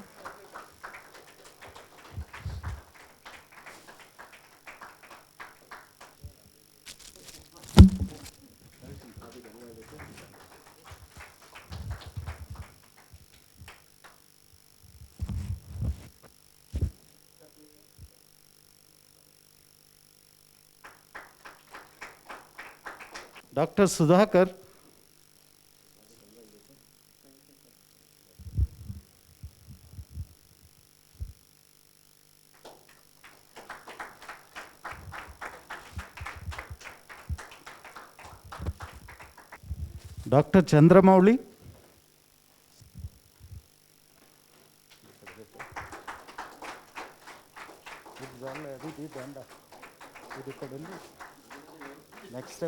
Dr. Sudhakar. Dr. Chandramouli. Next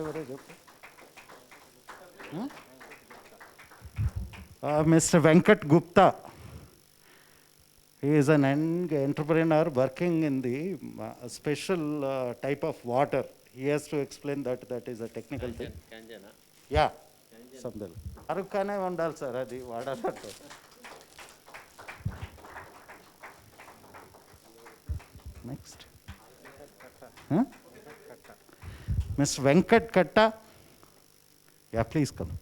Mr. Venkat Gupta. He is an entrepreneur working in the special type of water. He has to explain that. That is a technical thing. Yeah. Something. Arukane vandal sir adi vadalatto. Next. Huh? Mr. Venkat Katta. Yeah, please come.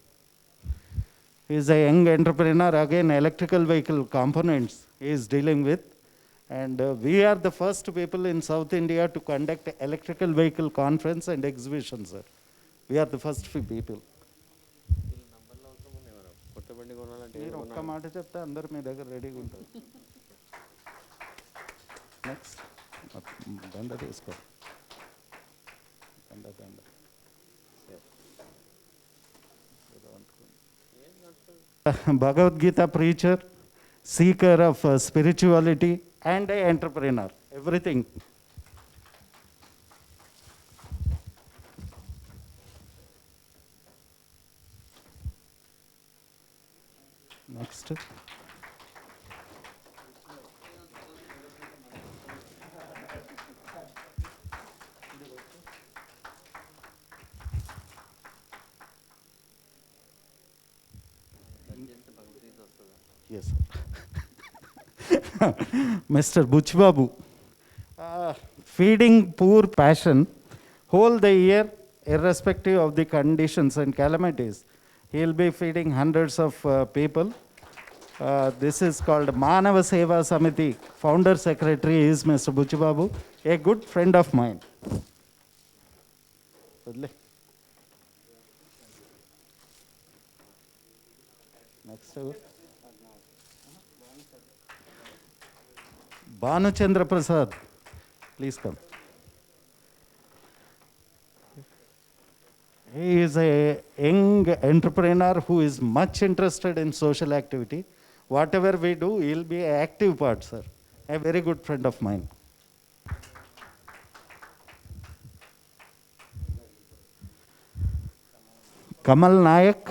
He is a young entrepreneur, again electrical vehicle components he is dealing with. And we are the first people in South India to conduct electrical vehicle conference and exhibition, sir. We are the first few people. మీరు ఒక్క మాట చెప్తే అందరు మీ దగ్గర రెడీగా ఉంటారు. Next దండ తీసుకో. దండ Bhagavad Gita preacher, seeker of spirituality, and an entrepreneur. Everything. Next. Yes, sir. Mr. Buchbabu, feeding poor passion, whole the year, irrespective of the conditions and calamities. He will be feeding hundreds of people. This is called Manava Seva Samiti. Founder secretary is Mr. Buchbabu, a good friend of mine. Next. Bhanu Chandra Prasad, please come. He is a young entrepreneur who is much interested in social activity. Whatever we do, he will be an active part, sir. A very good friend of mine. Kamal Nayak.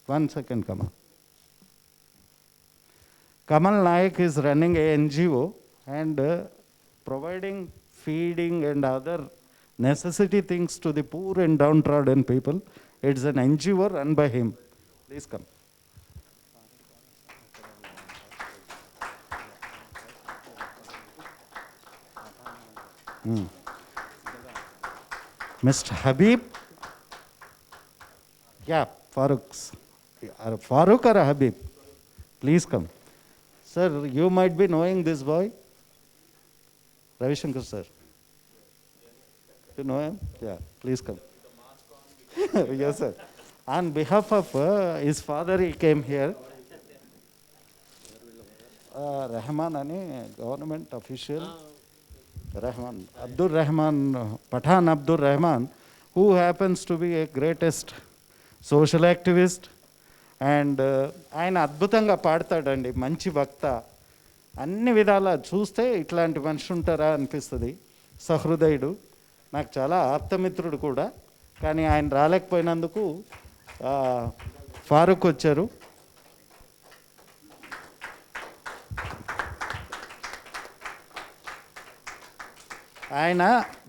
One second, Kamal. Kamal Nayak is running a NGO and providing feeding and other necessity things to the poor and downtrodden people. It's an NGO run by him. Please come. Mr. Habib. Yeah, Farooq or Habib. Please come. Sir, you might be knowing this boy. Ravi Shankar, sir. You know him? Yeah, please come. Yes, sir. On behalf of his father, he came here. Rahman, ani government official. Rahman, Abdul Rahman, Pathan Abdul Rahman, who happens to be a greatest social activist. And ఆయన అద్భుతంగా పాడతాడండి, మంచి వక్త. అన్ని విధాలా చూస్తే ఇట్లాంటి మనిషి ఉంటారా అనిపిస్తుంది. సహృదయుడు, నాకు చాలా ఆప్తమిత్రుడు కూడా. కానీ ఆయన రాలేకపోయినందుకు ఫారూక్ వచ్చారు. ఆయన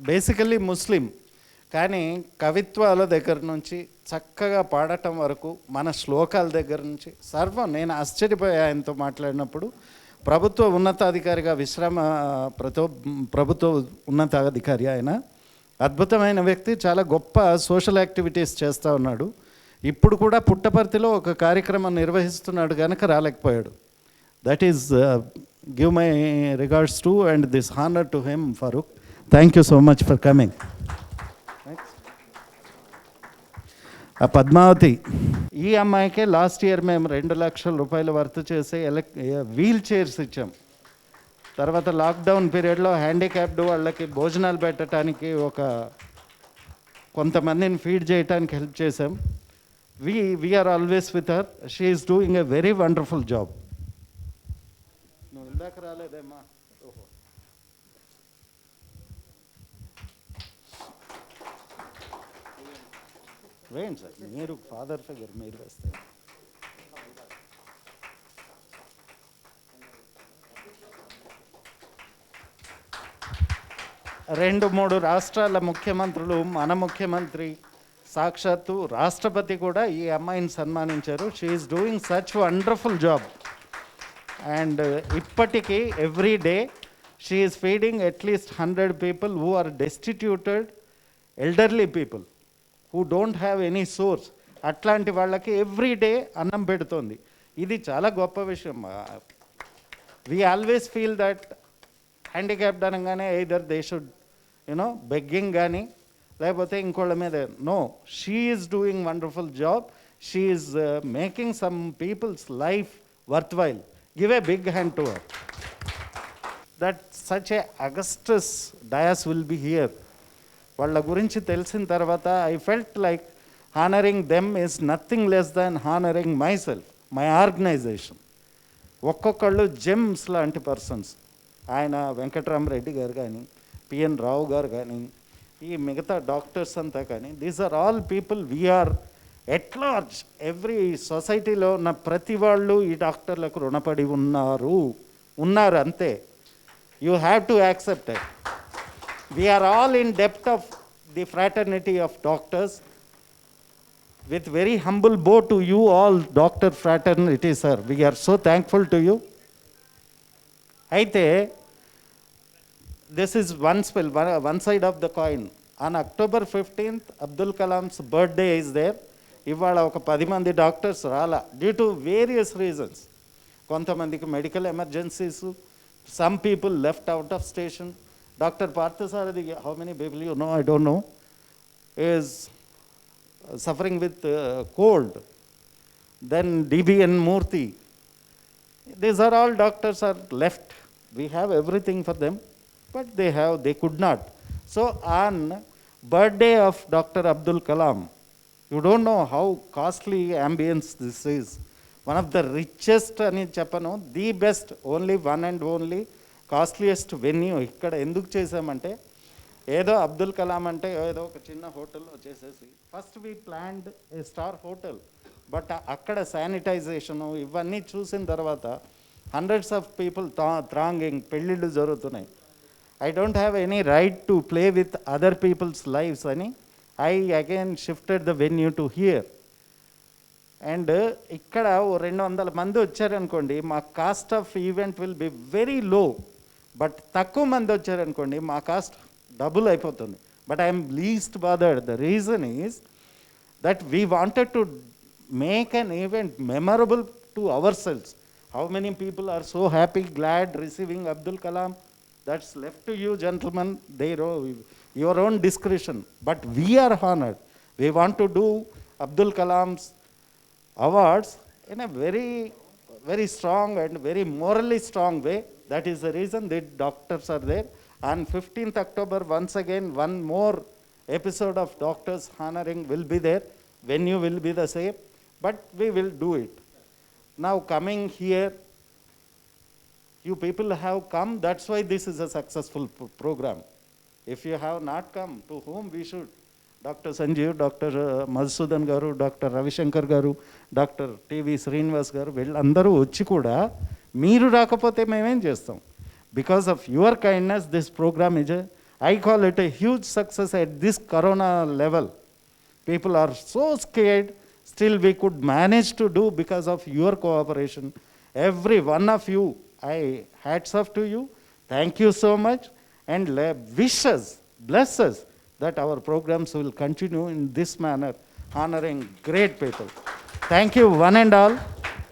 బేసికల్లీ ముస్లిం, కానీ కవిత్వాల దగ్గర నుంచి చక్కగా పాడటం వరకు, మన శ్లోకాల దగ్గర నుంచి సర్వం. నేను ఆశ్చర్యపోయా ఆయనతో మాట్లాడినప్పుడు. ప్రభుత్వ ఉన్నతాధికారిగా ప్రభుత్వ ఉన్నతాధికారి ఆయన. అద్భుతమైన వ్యక్తి, చాలా గొప్ప సోషల్ యాక్టివిటీస్ చేస్తూ ఉన్నాడు. ఇప్పుడు కూడా పుట్టపర్తిలో ఒక కార్యక్రమం నిర్వహిస్తున్నాడు కనుక రాలేకపోయాడు. That is give my regards to and this honour to him, Farooq. Thank you so much for coming. Padmavathi, ఈ అమ్మాయికే లాస్ట్ ఇయర్ మేము 2 లక్షల రూపాయలు వర్త్ చేసి వీల్ చైర్స్ ఇచ్చాం. తర్వాత లాక్డౌన్ పీరియడ్లో హ్యాండిక్యాప్డ్ వాళ్ళకి భోజనాలు పెట్టడానికి కొంతమందిని ఫీడ్ చేయడానికి హెల్ప్ చేసాం. We are always with her. She is doing a very wonderful job. నువ్వు ఇందాక రాలేదేమ్మా? ఓహో, వేయండి సార్, మీరు ఫాదర్ ఫిగర్, మీరు వేస్తే. 2-3 రాష్ట్రాల ముఖ్యమంత్రులు, మన ముఖ్యమంత్రి, సాక్షాత్తు రాష్ట్రపతి కూడా ఈ అమ్మాయిని సన్మానించారు. She is doing such wonderful job. And ఇప్పటికీ every day she is feeding at least 100 people who are destituted, elderly people who don't have any source. అట్లాంటి వాళ్ళకి ఎవ్రీ డే అన్నం పెడుతోంది. ఇది చాలా గొప్ప విషయం. We always feel that handicapped అనగానే ఎయిదర్ దే షుడ్ బెగ్గింగ్ కానీ లేకపోతే ఇంకోళ్ళ మీద. No, she is doing wonderful job. She is making some peoples life worthwhile. Give a big hand to her. That such a Augustus Dias will be here. వాళ్ళ గురించి తెలిసిన తర్వాత I felt like honouring them is nothing less than honouring myself, my organisation. ఒక్కొక్కళ్ళు gems లాంటి persons. ఆయన వెంకటరామరెడ్డి గారు కానీ, PN రావు గారు కానీ, ఈ మిగతా డాక్టర్స్ అంతా కానీ, these are all people we are at large. Every సొసైటీలో ఉన్న ప్రతి వాళ్ళు ఈ డాక్టర్లకు రుణపడి ఉన్నారు అంతే. You have to accept it. We are all in depth of the fraternity of doctors. With very humble bow to you all, doctor fraternity, sir. We are so thankful to you. Aithe, this is one side of the coin. On October 15th, Abdul Kalam's birthday is there. Ivala oka 10 mandi doctors rala due to various reasons. Kontamandiki medical emergencies. Some people left out of station. Dr. Parthasarathi, how many people you know, I don't know, is suffering with cold. Then DBN Murthy. These are all doctors are left. We have everything for them, but they could not. So on birthday of Dr. Abdul Kalam, you don't know how costly ambience this is. One of the richest, ani cheppanu, the best, only one and only costliest venue. ఇక్కడ ఎందుకు చేసామంటే, ఏదో అబ్దుల్ కలాం అంటే ఏదో ఒక చిన్న హోటల్లో చేసేసి first we planned a star hotel. But అక్కడ శానిటైజేషను ఇవన్నీ చూసిన తర్వాత హండ్రెడ్స్ ఆఫ్ పీపుల్ థ్రాంగింగ్, పెళ్ళిళ్ళు జరుగుతున్నాయి. I don't have any right to play with other people's lifes అని I again shifted the venue to here. And ఇక్కడ 200 మంది వచ్చారనుకోండి, మా cost of event will be very low. But తక్కువ మంది వచ్చారనుకోండి, మా కాస్ట్ డబుల్ అయిపోతుంది. But I'm least bothered. The reason is that we wanted to make an event memorable to ourselves. How many people are so happy, glad receiving Abdul Kalam? That's left to you, gentlemen. Your own discretion. But we are honored. We want to do Abdul Kalam's awards in a very, very strong and very morally strong way. That is the reason the doctors are there. On 15th October, once again, one more episode of Doctors Honoring will be there. Venue will be the same, but we will do it. Now coming here, You people have come, that's why this is a successful program. If you have not come, to whom we should? Dr. Sanjeev, Dr. Madhusudan Garu, Dr. Ravishankar Garu, Dr. TV Srinivas Garu, వీళ్ళందరూ వచ్చి కూడా మీరు రాకపోతే మేమేం చేస్తాం? Because of your kindness, this program is I call it a huge success at this corona level. People are so scared, still we could manage to do because of your cooperation. Every one of you, I hats off to you. Thank you so much, and wish us, bless us, that our programs will continue in this manner, honoring great people. Thank you one and all.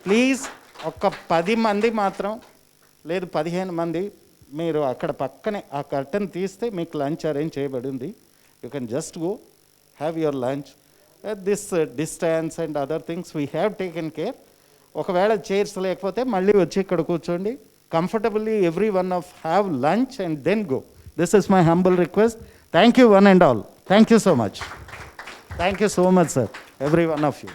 Please, ఒక 10 మంది మాత్రం లేదు 15 మంది మీరు అక్కడ పక్కనే ఆ curtain తీస్తే మీకు లంచ్ అరేంజ్ చేయబడింది. You can just go have your lunch. This distance and other things we have taken care. ఒకవేళ చైర్స్ లేకపోతే మళ్ళీ వచ్చి ఇక్కడ కూర్చోండి. Comfortably every one of have lunch and then go. This is my humble request. Thank you one and all. Thank you so much. Thank you so much sir, every one of you.